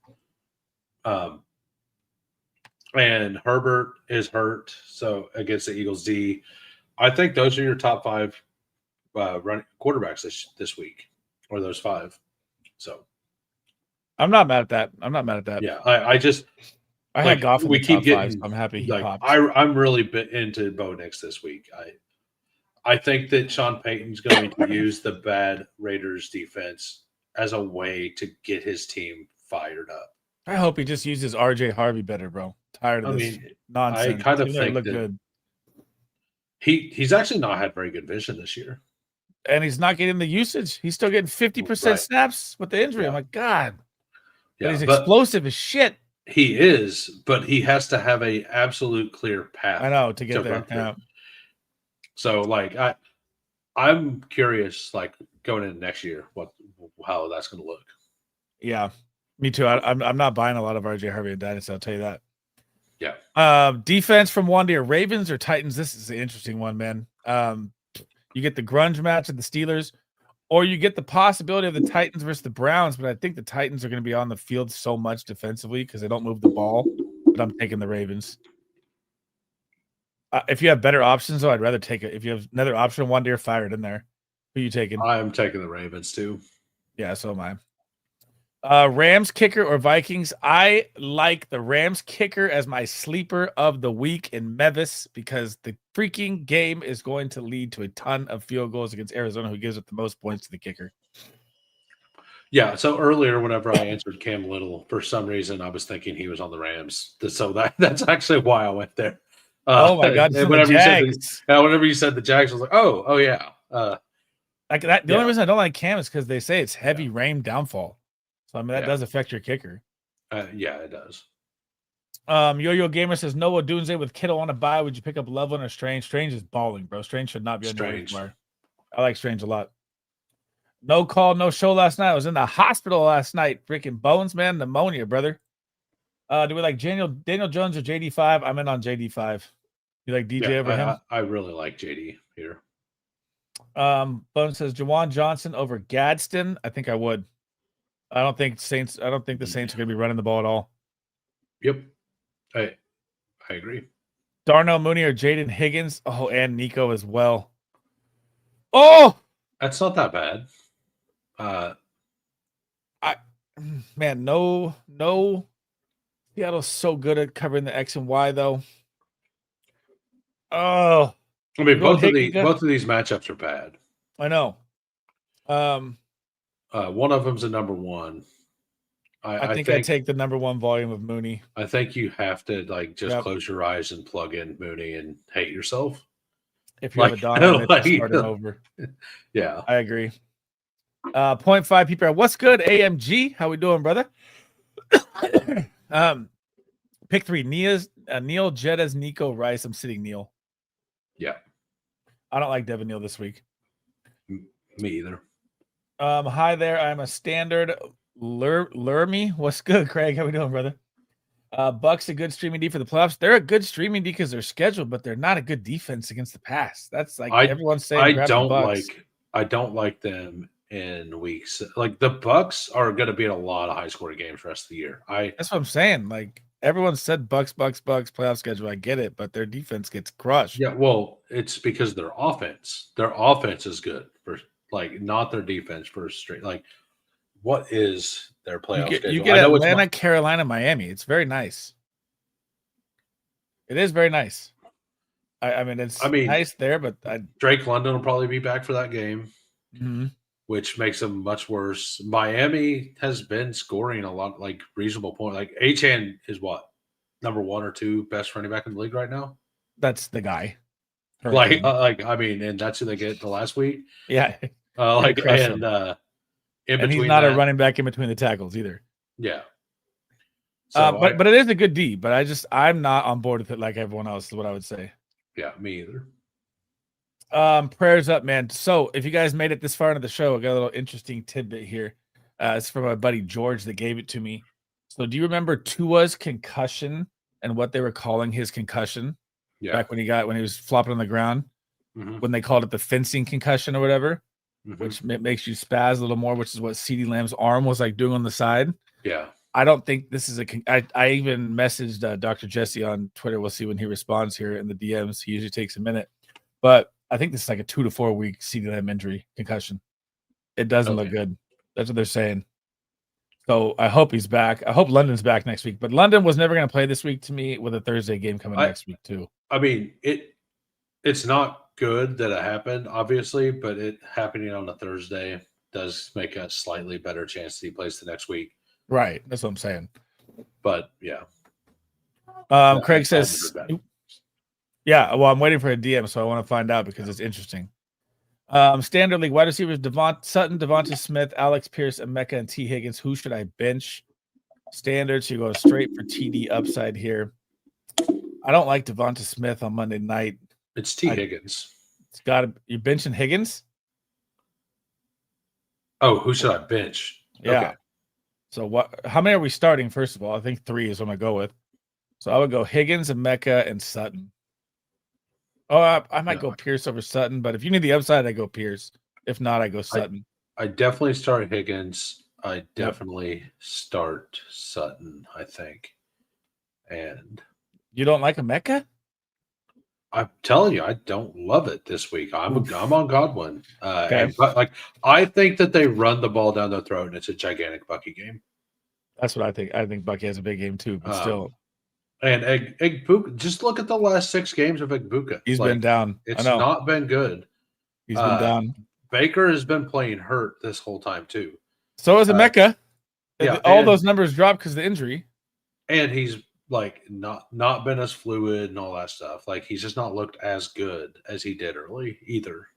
And Herbert is hurt, so against the Eagles D. I think those are your top 5 running quarterbacks this week, or those 5. So I'm not mad at that. Yeah, I had Goff in we the keep top getting 5, so I'm happy he like popped. I'm really bit into Bo Nix this week. I think that Sean Payton's going to use the bad Raiders defense as a way to get his team fired up. I hope he just uses RJ Harvey better, bro. Tired of this nonsense. I kind of think look that good. He's actually not had very good vision this year. And he's not getting the usage. He's still getting 50% snaps with the injury. I'm like, God. Yeah, but he's explosive as shit. He is, but he has to have a absolute clear path. I know, to get there. Yeah. So, like, I'm curious, like, going into next year, how that's going to look. Yeah, me too. I'm not buying a lot of RJ Harvey and Dynasty, I'll tell you that. Yeah. Defense from Wandy, Ravens or Titans? This is an interesting one, man. You get the grunge match of the Steelers, or you get the possibility of the Titans versus the Browns, but I think the Titans are going to be on the field so much defensively because they don't move the ball, but I'm taking the Ravens. If you have better options, though, I'd rather take it. If you have another option, Wandy or fire it in there. Who are you taking? I'm taking the Ravens, too. Yeah, so am I. Rams kicker or Vikings? I like the Rams kicker as my sleeper of the week in Mevis because the freaking game is going to lead to a ton of field goals against Arizona, who gives up the most points to the kicker. Yeah, so earlier whenever I answered Cam Little, for some reason I was thinking he was on the Rams. So that's actually why I went there. Oh my God! Whenever you said the Jags, I was like, oh yeah. Like that. The only reason I don't like Cam is because they say it's heavy rain downfall. So I mean that does affect your kicker. Yeah, it does. Yo-Yo Gamer says Noah Dunze with Kittle on a bye. Would you pick up Loveland or Strange? Strange is balling, bro. Strange should not be on your wire. I like Strange a lot. No call, no show last night. I was in the hospital last night. Freaking bones, man. Pneumonia, brother. Do we like Daniel Jones or JD5? I'm in on JD5. You like DJ over him? I really like JD here. Bones says Jawan Johnson over Gadsden. I think I would. I don't think the Saints are going to be running the ball at all. Yep. I agree. Darnell Mooney or Jaden Higgins. Oh, and Nico as well. Oh, that's not that bad. No. Seattle's so good at covering the X and Y, though. Oh, I mean, both of these matchups are bad. I know. One of them's a number one. I think I take the number one volume of Mooney. I think you have to close your eyes and plug in Mooney and hate yourself. If you have a Donovan, start him over. Yeah, I agree. 0.5 PPR. What's good, AMG? How we doing, brother? Pick 3. Neil, Jettas, Nico, Rice. I'm sitting Neil. Yeah. I don't like Devin Neal this week. Me either. Hi there. I'm a standard. Lure me. What's good, Craig? How we doing, brother? Bucks a good streaming D for the playoffs. They're a good streaming D because they're scheduled, but they're not a good defense against the pass. That's like everyone's saying. I don't like them in weeks. Like the Bucks are going to be in a lot of high scoring games the rest of the year. That's what I'm saying. Like everyone said, Bucks playoff schedule. I get it, but their defense gets crushed. Yeah, well, it's because their offense is good for not their defense for straight. Like, what is their playoff schedule? You get Atlanta, Carolina, Miami. It's very nice. It is very nice. I mean, nice there, but Drake London will probably be back for that game, which makes them much worse. Miami has been scoring a lot, like reasonable point. Like Achane is what, number 1 or 2 best running back in the league right now. That's the guy. I mean, and that's who they get the last week. Yeah. And he's not a running back in between the tackles either. Yeah. So but it is a good D, but I'm not on board with it like everyone else is what I would say. Yeah, me either. Prayers up, man. So if you guys made it this far into the show, I got a little interesting tidbit here. It's from my buddy George that gave it to me. So do you remember Tua's concussion and what they were calling his concussion? Yeah. Back when he was flopping on the ground, when they called it the fencing concussion or whatever, which makes you spaz a little more, which is what CeeDee Lamb's arm was like doing on the side. Yeah. I don't think this is I even messaged Dr. Jesse on Twitter. We'll see when he responds here in the DMs. He usually takes a minute, but I think this is like a 2 to 4 week CeeDee Lamb injury concussion. It doesn't look good. That's what they're saying. So I hope he's back. I hope London's back next week, but London was never going to play this week to me with a Thursday game coming next week too. I mean, it's not good that it happened, obviously, but it happening on a Thursday does make a slightly better chance that he plays the next week. Right. That's what I'm saying. But yeah. Craig says, yeah, well, I'm waiting for a DM, so I want to find out because it's interesting. Standard league wide receivers: Sutton, Devonta Smith, Alex Pierce, Emeka, and T. Higgins. Who should I bench? Standard, so you go straight for TD upside here. I don't like Devonta Smith on Monday night. It's T. Higgins. It's got to. You benching Higgins? Oh, who should I bench? Yeah. Okay. So what? How many are we starting? First of all, I think 3 is what I'm gonna go with. So I would go Higgins, Emeka, and Sutton. Oh, I might go Pierce over Sutton, but if you need the upside, I go Pierce. If not, I go Sutton. I definitely start Higgins. I definitely start Sutton, I think. And you don't like Emeka? I'm telling you, I don't love it this week. I'm on Godwin. But I think that they run the ball down their throat, and it's a gigantic Bucky game. That's what I think. I think Bucky has a big game too, but still. And Egbuka, just look at the last 6 games of Egbuka. He's been down. It's not been good. He's been down. Baker has been playing hurt this whole time too. So is Emeka. Yeah, all those numbers dropped because of the injury. And he's like not been as fluid and all that stuff. Like he's just not looked as good as he did early either.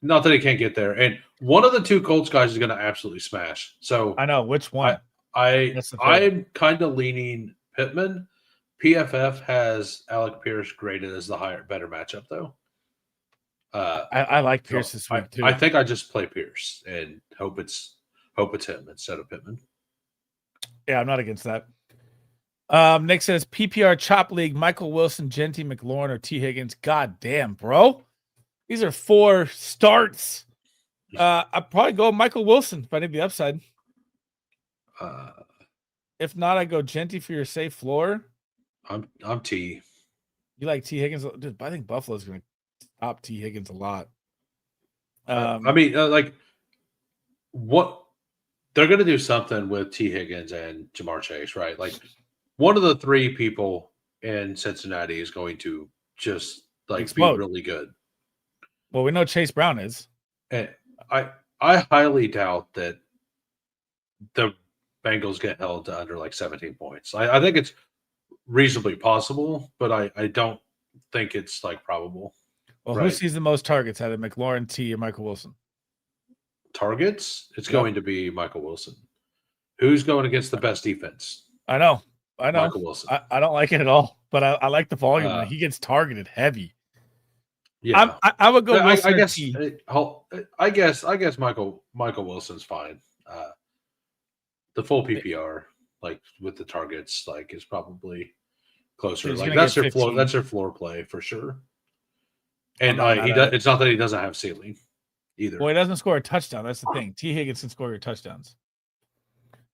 Not that he can't get there. And one of the two Colts guys is going to absolutely smash. So I know which one. I'm kind of leaning Pittman. PFF has Alec Pierce graded as the better matchup though. I like Pierce this week too. I think I just play Pierce and hope it's him instead of Pittman. Yeah, I'm not against that. Nick says PPR Chop League, Michael Wilson, Genty, McLaurin, or T. Higgins. God damn, bro. These are 4 starts. I'd probably go Michael Wilson if I need the upside. If not, I go Genty for your safe floor. I'm T. You like T. Higgins? Dude, I think Buffalo's going to stop T. Higgins a lot. What they're going to do something with T. Higgins and Jamar Chase, right? Like one of the 3 people in Cincinnati is going to just explode. Be really good. Well, we know Chase Brown is. And I highly doubt that the Bengals get held to under 17 points. I think it's reasonably possible, but I don't think it's probable. Well, right? Who sees the most targets out of McLaurin, T, or Michael Wilson? Targets? It's going to be Michael Wilson. Who's going against the best defense? I know. Michael Wilson. I don't like it at all, but I like the volume. He gets targeted heavy. Yeah, I would go. I guess Michael Wilson's fine. The full PPR, with the targets, is probably closer. That's your floor. That's your floor play for sure. And it's not that he doesn't have ceiling either. Well, he doesn't score a touchdown. That's the thing. T. Higgins can score your touchdowns.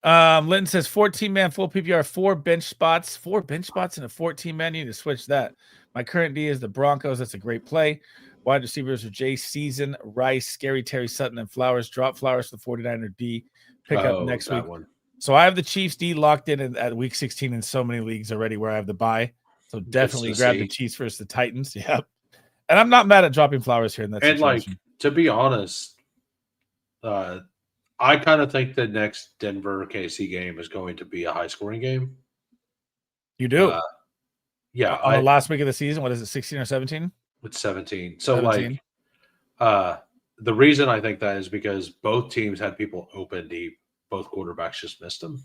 Linton says 14-man full PPR, 4 bench spots. 4 bench spots in a 14-man. You need to switch that. My current D is the Broncos. That's a great play. Wide receivers are Jay Season, Rice, Scary Terry Sutton, and Flowers. Drop Flowers to the 49er D. Pick up next week. One. So I have the Chiefs D locked in at week 16 in so many leagues already where I have the bye. So definitely grab the Chiefs versus the Titans. Yep. And I'm not mad at dropping Flowers here in that situation. To be honest, I kind of think the next Denver KC game is going to be a high-scoring game. You do? Yeah. On the last week of the season, what is it, 16 or 17? It's 17. So, 17. The reason I think that is because both teams had people open deep. Both quarterbacks just missed them.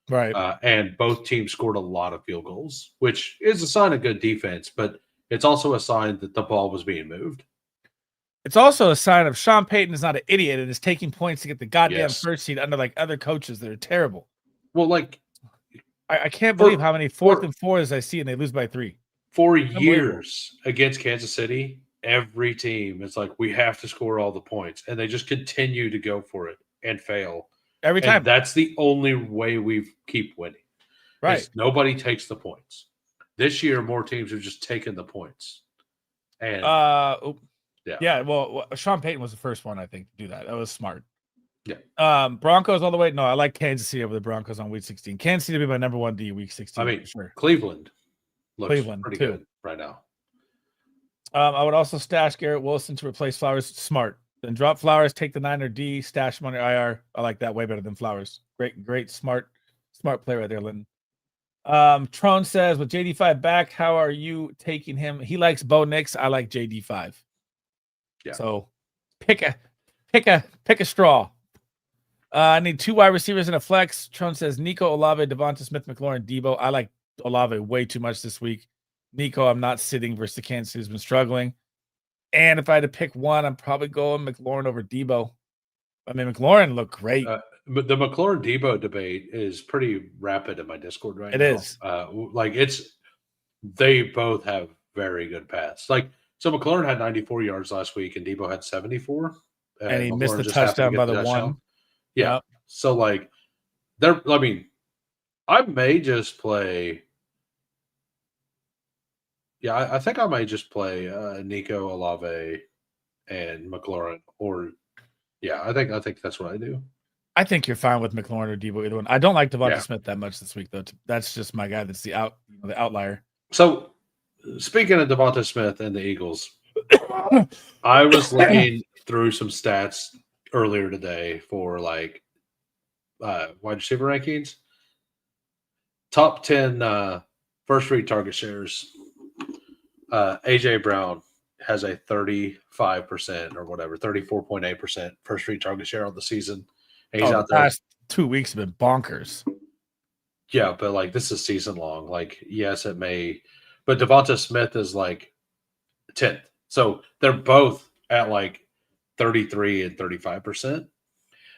Right. And both teams scored a lot of field goals, which is a sign of good defense, but it's also a sign that the ball was being moved. It's also a sign of Sean Payton is not an idiot and is taking points to get the goddamn first seed under other coaches that are terrible. Well, I can't believe how many 4th and 4s I see and they lose by 3. For years against Kansas City, every team is we have to score all the points, and they just continue to go for it and fail every time. And that's the only way we keep winning. Right? Nobody takes the points. This year, more teams have just taken the points. And yeah. Well, Sean Payton was the first one, I think, to do that. That was smart. Yeah. Broncos all the way. No, I like Kansas City over the Broncos on week 16. Kansas City to be my number 1 D week 16. I mean, for sure. Cleveland looks pretty good right now. I would also stash Garrett Wilson to replace Flowers. Smart. Then drop Flowers, take the 9er D, stash him on your IR. I like that way better than Flowers. Great, smart play right there, Linton. Trone says, with JD5 back, how are you taking him? He likes Bo Nix. I like JD5. Yeah. So pick a straw. I need 2 wide receivers and a flex. Trone says Nico Olave, Devonta Smith, McLaurin, Debo. I like Olave way too much this week. Nico, I'm not sitting versus the Kansas City, who's been struggling. And if I had to pick one, I'm probably going McLaurin over Debo. I mean, McLaurin looked great. But the McLaurin Debo debate is pretty rapid in my Discord right now. It is. They both have very good paths. So McLaurin had 94 yards last week, and Debo had 74. And he missed the touchdown by the one. Yeah. Yep. So I may just play. Yeah, I think I may just play Nico Olave and McLaurin, I think that's what I do. I think you're fine with McLaurin or Debo, either one. I don't like Devonta Smith that much this week, though. That's just my guy. That's the outlier. So, speaking of Devonta Smith and the Eagles, I was looking through some stats earlier today for wide receiver rankings. top 10 first read target shares. AJ Brown has a 35% or whatever, 34.8% first read target share on the season. And he's out the past 2 weeks have been bonkers. Yeah, but like this is season long. Like, yes, it may, but Devonta Smith is like 10th. So they're both at like 33 and 35%.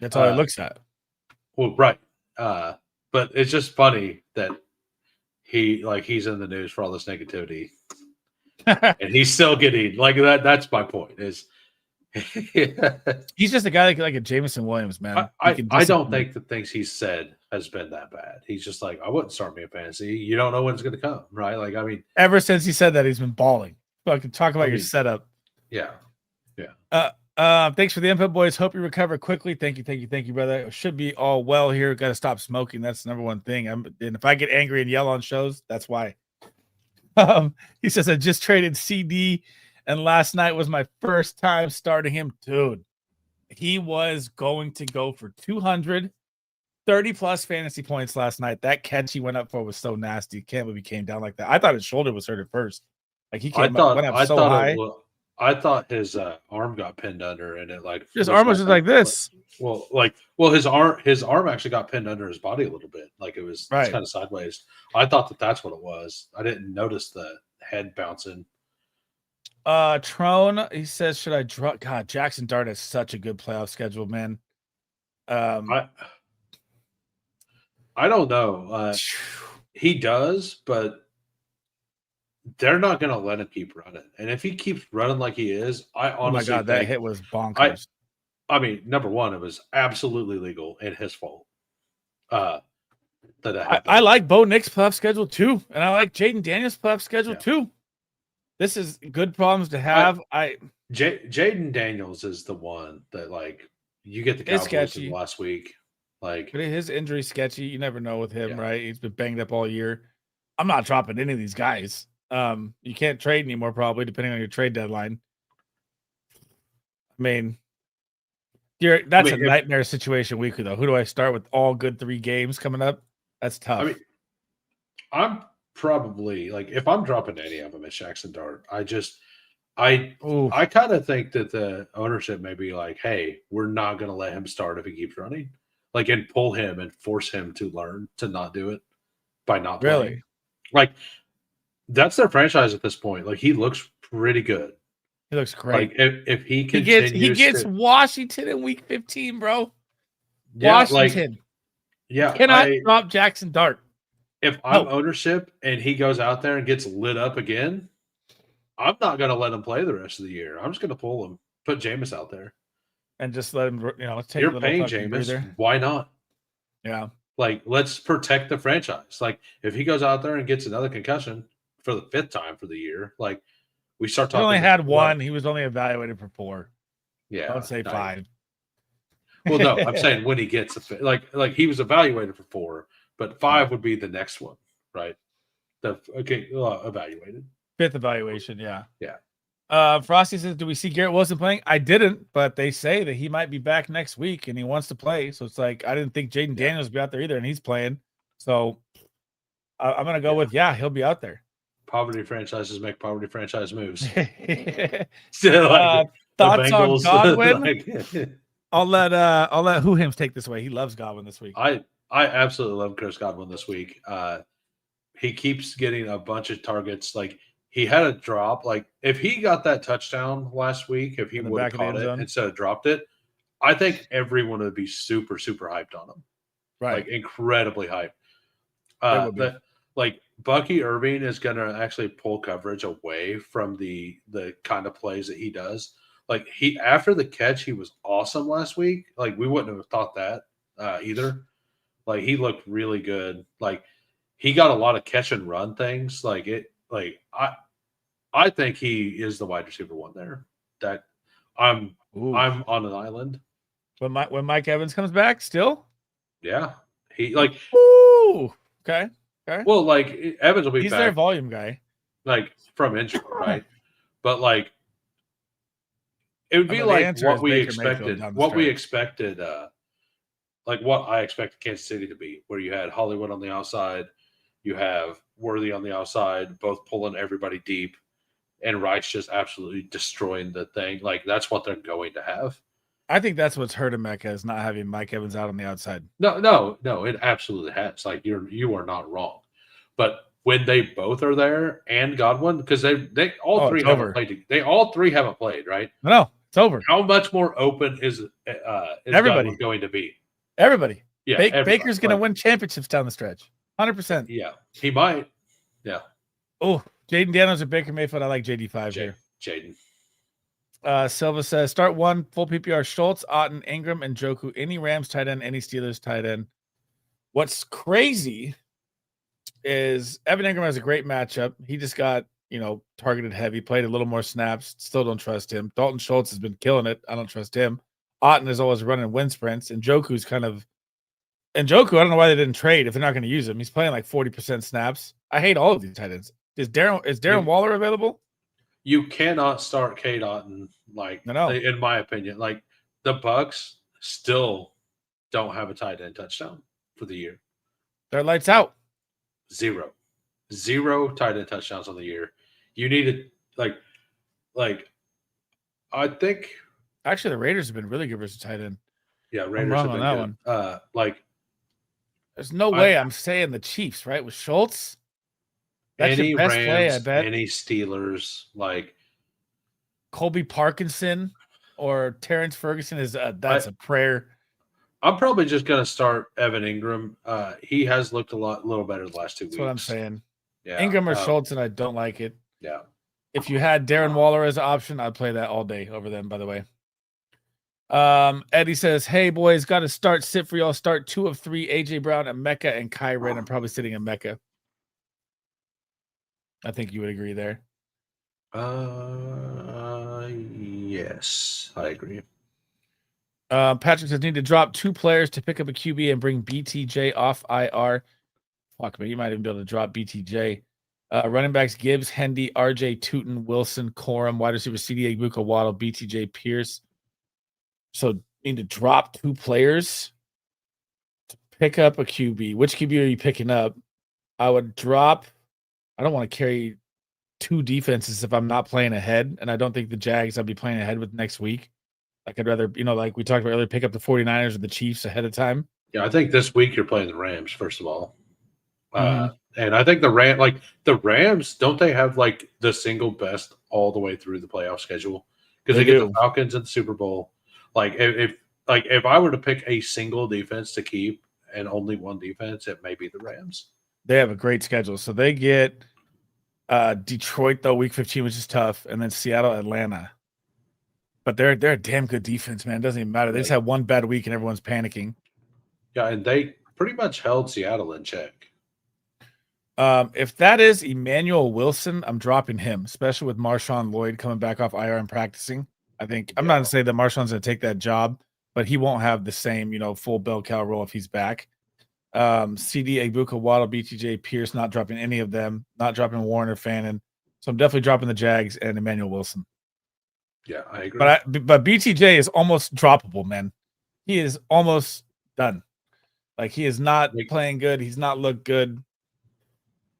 That's all he looks at. Well, right. But it's just funny that he's in the news for all this negativity. And he's still getting like that. That's my point. Is he's just a guy like a Jameson Williams, man. I don't think the things he's said has been that bad. He's just like, I wouldn't start me a fantasy. You don't know when it's going to come, right? Like, I mean, ever since he said that, he's been balling. Fucking talk about your setup. Yeah. Thanks for the input, boys. Hope you recover quickly. Thank you, brother. It should be all well here. Got to stop smoking. That's the number one thing. And if I get angry and yell on shows, that's why. He says I just traded CD, and last night was my first time starting him. Dude, he was going to go for 230 plus fantasy points last night. That catch he went up for was so nasty. Can't believe he came down like that. I thought his shoulder was hurt at first. Like he went up so high. I thought his arm got pinned under, and it like his arm was just like this. His arm actually got pinned under his body a little bit, like it was kind of sideways. I thought that's what it was. I didn't notice the head bouncing. Trone, he says, should I drop? God, Jackson Dart has such a good playoff schedule, man. I don't know. He does, but they're not going to let him keep running. And if he keeps running like he is, I honestly think that hit was bonkers. I mean, number one, it was absolutely legal and his fault. I like Bo Nick's playoff schedule too, and I like Jaden Daniels' playoff schedule too. This is good problems to have. Jaden Daniels is the one that like you get the Cowboys in last week. Like, but his injury sketchy. You never know with him, right? He's been banged up all year. I'm not dropping any of these guys. You can't trade anymore, probably, depending on your trade deadline. I mean, that's a nightmare situation weekly, though. Who do I start with all good 3 games coming up? That's tough. I mean, I'm probably like, if I'm dropping any of them, it's Jackson Dart. I kind of think that the ownership may be like, hey, we're not going to let him start if he keeps running. Like, and pull him and force him to learn to not do it by not playing. Really? Like, that's their franchise at this point. Like, he looks pretty good. He looks great. Like, if he continues, he gets Washington in week 15, bro. Yeah, Washington. You cannot drop Jackson Dart. If I'm ownership and he goes out there and gets lit up again, I'm not going to let him play the rest of the year. I'm just going to pull him, put Jameis out there, and just let him. Take. You're paying Jameis. Why not? Yeah. Like, let's protect the franchise. Like, if he goes out there and gets another concussion for the 5th time for the year, like, we start talking. He only had 1. He was only evaluated for 4. Yeah. I would say 5. Well, no, I'm saying when he gets like he was evaluated for 4, but 5 would be the next one, right? Evaluated. 5th evaluation, yeah. Yeah. Frosty says, do we see Garrett Wilson playing? I didn't, but they say that he might be back next week and he wants to play. So it's like, I didn't think Jaden Daniels would be out there either, and he's playing. So I'm going to go with, he'll be out there. Poverty franchises make poverty franchise moves. Thoughts on Godwin? I'll let Whohims take this away. He loves Godwin this week. I absolutely love Chris Godwin this week. He keeps getting a bunch of targets. Like, he had a drop. Like, if he got that touchdown last week, if he would have caught it instead of dropped it, I think everyone would be super, super hyped on him. Right. Like, incredibly hyped. Like, Bucky Irving is going to actually pull coverage away from the kind of plays that he does. Like, after the catch, he was awesome last week. Like, we wouldn't have thought that either. Like, he looked really good. Like, he got a lot of catch and run things. I think he is the wide receiver 1 there. That I'm on an island. When Mike Evans comes back, still? Yeah. He like okay. Well, like, Evans will be he's back. Their volume guy. Like, from injury, right? But like, it would be like what we expected. Like what I expected Kansas City to be, where you had Hollywood on the outside, You have Worthy on the outside, both pulling everybody deep, and Rice just absolutely destroying the thing. Like, that's what they're going to have. I think that's what's hurting Mecca is not having Mike Evans out on the outside. No, it absolutely has. Like, you are not wrong. But when they both are there and Godwin, because they all three haven't played. They all three haven't played, right? No, it's over. How much more open is everybody Godwin going to be? Everybody. Yeah, Baker's going to win championships down the stretch. 100%. Yeah, he might. Yeah. Oh, Jaden Daniels or Baker Mayfield. I like JD5 here. Jaden. Silva says, start one, full PPR, Schultz, Otten, Ingram, and Njoku. Any Rams tight end, any Steelers tight end. What's crazy is Evan Ingram has a great matchup. He just got, targeted heavy, played a little more snaps. Still don't trust him. Dalton Schultz has been killing it. I don't trust him. Otten is always running wind sprints. And Njoku's I don't know why they didn't trade if they're not going to use him. He's playing like 40% snaps. I hate all of these tight ends. Is Darren Waller available? You cannot start Cade Otton, in my opinion. Like, the Bucs still don't have a tight end touchdown for the year. They're lights out. Zero tight end touchdowns on the year. You need to I think actually the Raiders have been really good versus tight end. Yeah, Raiders have been on good. That one. There's no way I'm saying the Chiefs, right? With Schultz. That's any your best Rams, play, I bet. Any Steelers, Colby Parkinson or Terrence Ferguson is that's a prayer. I'm probably just going to start Evan Ingram. He has looked a little better the last 2 weeks. That's what I'm saying. Yeah, Ingram or Schultz, and I don't like it. Yeah. If you had Darren Waller as an option, I'd play that all day over them, by the way. Eddie says, hey, boys, got to sit for y'all. Start 2 of 3, A.J. Brown and Mecca and Kyren. I'm probably sitting in Mecca. I think you would agree there. Yes, I agree. Patrick says, need to drop 2 players to pick up a QB and bring BTJ off IR. Fuck, man, you might even be able to drop BTJ. Running backs, Gibbs, Hendy, RJ, Tootin, Wilson, Corum, wide receiver, CD, Ibuka, Waddle, BTJ, Pierce. So need to drop 2 players to pick up a QB. Which QB are you picking up? I would drop. I don't want to carry 2 defenses if I'm not playing ahead, and I don't think the Jags I'll be playing ahead with next week. Like, I'd rather, like we talked about earlier, pick up the 49ers or the Chiefs ahead of time. Yeah, I think this week you're playing the Rams, first of all. And I think the Rams, don't they have the single best all the way through the playoff schedule? Because they get the Falcons in the Super Bowl. If I were to pick a single defense to keep and only one defense, it may be the Rams. They have a great schedule. So they get Detroit, though, week 15, which is tough, and then Seattle, Atlanta. But they're a damn good defense, man. It doesn't even matter. They just had one bad week and everyone's panicking. Yeah, and they pretty much held Seattle in check. If that is Emmanuel Wilson, I'm dropping him, especially with Marshawn Lloyd coming back off IR and practicing. I'm not going to say that Marshawn's going to take that job, but he won't have the same, full bell cow role if he's back. CD, Ibuka, Waddle, BTJ, Pierce, not dropping any of them, not dropping Warren or Fannin. So I'm definitely dropping the Jags and Emmanuel Wilson. Yeah, I agree. But BTJ is almost droppable, man. He is almost done. He is not playing good. He's not looked good.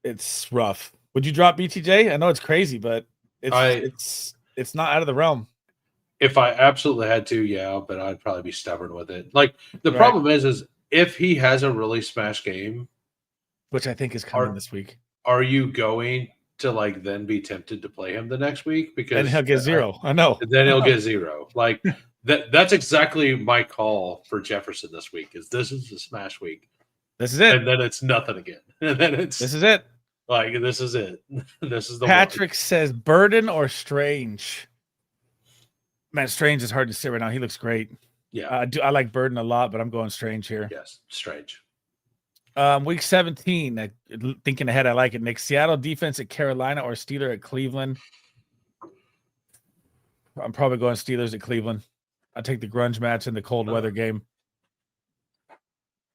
It's rough. Would you drop BTJ? I know it's crazy, but it's not out of the realm. If I absolutely had to, yeah, but I'd probably be stubborn with it. The problem is if he has a really smash game, which I think is coming this week, are you going to then be tempted to play him the next week? Because then he'll get 0. I know. Then he'll get 0. That's exactly my call for Jefferson this week. This is the smash week. This is it. And then it's nothing again. And then this is it. This is it. This is the Patrick says Burden or Strange. Man, Strange is hard to sit right now. He looks great. Yeah. I like Burden a lot, but I'm going Strange here. Yes, Strange. Week 17, thinking ahead, I like it, Nick. Seattle defense at Carolina or Steelers at Cleveland. I'm probably going Steelers at Cleveland. I take the grunge match in the cold weather game.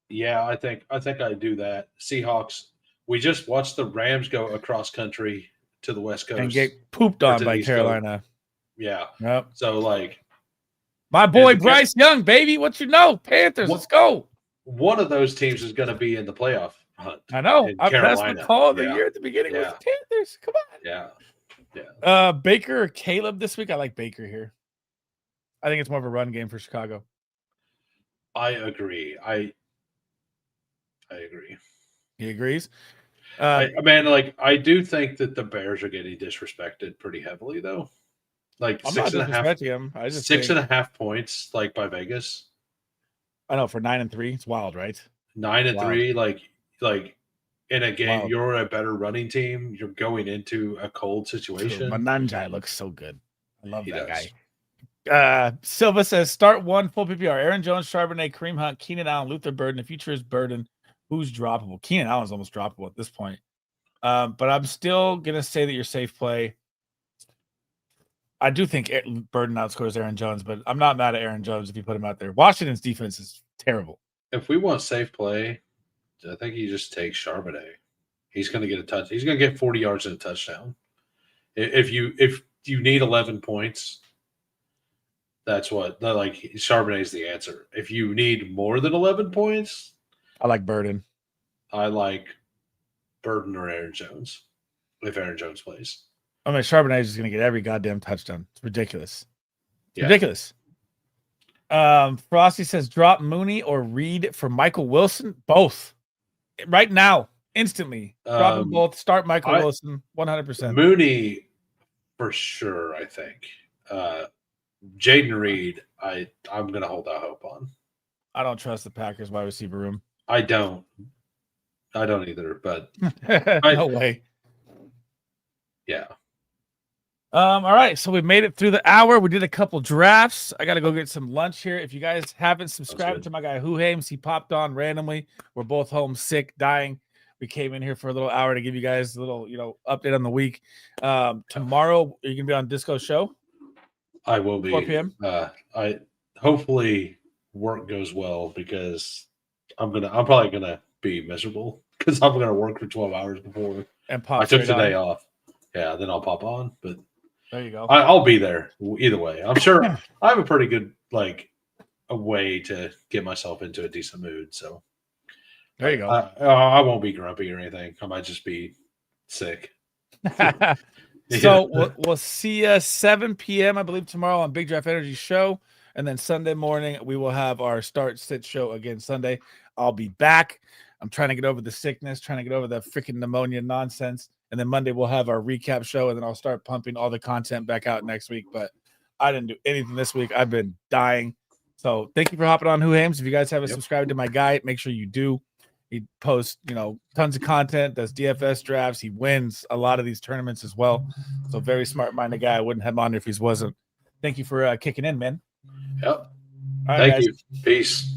Yeah, I think I do that. Seahawks. We just watched the Rams go across country to the West Coast and get pooped on by Carolina. Coast. Yeah. Yep. So my boy Bryce Young, baby. What you know? Panthers, let's go. One of those teams is going to be in the playoff Hunt. I know. That's the call of the year at the beginning was the Panthers. Come on. Yeah. Baker or Caleb this week? I like Baker here. I think it's more of a run game for Chicago. I agree. I agree. He agrees. I do think that the Bears are getting disrespected pretty heavily, though. Like I'm not disrespecting him. I just 6.5 points, like by Vegas. I know for 9-3, it's wild, right? 9-3, like in a game you're a better running team. You're going into a cold situation. Mananjai looks so good. I love that guy. Silva says start one full PPR. Aaron Jones, Charbonnet, Kareem Hunt, Keenan Allen, Luther Burden. The future is Burden. Who's droppable? Keenan Allen's almost droppable at this point. But I'm still gonna say that you're safe play. I do think Burden outscores Aaron Jones, but I'm not mad at Aaron Jones if you put him out there. Washington's defense is terrible. If we want safe play, I think you just take Charbonnet. He's going to get a touch. He's going to get 40 yards and a touchdown. If you need 11 points, that's Charbonnet is the answer. If you need more than 11 points, I like Burden. I like Burden or Aaron Jones if Aaron Jones plays. I mean, Charbonnet is just going to get every goddamn touchdown. It's ridiculous. Ridiculous. Frosty says drop Mooney or Reed for Michael Wilson. Both. Right now. Instantly. Drop them both. Start Michael Wilson 100%. Mooney for sure, I think. Jaden Reed, I'm going to hold out hope on. I don't trust the Packers wide receiver room. I don't either, but no way. Yeah. All right, so we made it through the hour. We did a couple drafts. I got to go get some lunch here. If you guys haven't subscribed to my guy Who Hames, he popped on randomly. We're both home sick, dying. We came in here for a little hour to give you guys a little, update on the week. Tomorrow, are you gonna be on Disco show? I will be. 4 p.m. I hopefully work goes well because I'm probably gonna be miserable because I'm gonna work for 12 hours before and pop. I took the day off. Yeah, then I'll pop on, but. There you go. I'll be there either way. I'm sure I have a pretty good a way to get myself into a decent mood. So there you go. I won't be grumpy or anything. I might just be sick. So we'll see you 7 p.m. I believe tomorrow on Big Draft Energy show, and then Sunday morning we will have our start sit show again. Sunday I'll be back. I'm trying to get over the sickness, trying to get over the freaking pneumonia nonsense. And then Monday we'll have our recap show, and then I'll start pumping all the content back out next week. But I didn't do anything this week. I've been dying. So thank you for hopping on Who Hames. If you guys haven't subscribed to my guy, make sure you do. He posts, tons of content, does DFS drafts. He wins a lot of these tournaments as well. So very smart-minded guy. I wouldn't have him on if he wasn't. Thank you for kicking in, man. Yep. All right, Thank guys. you. Peace.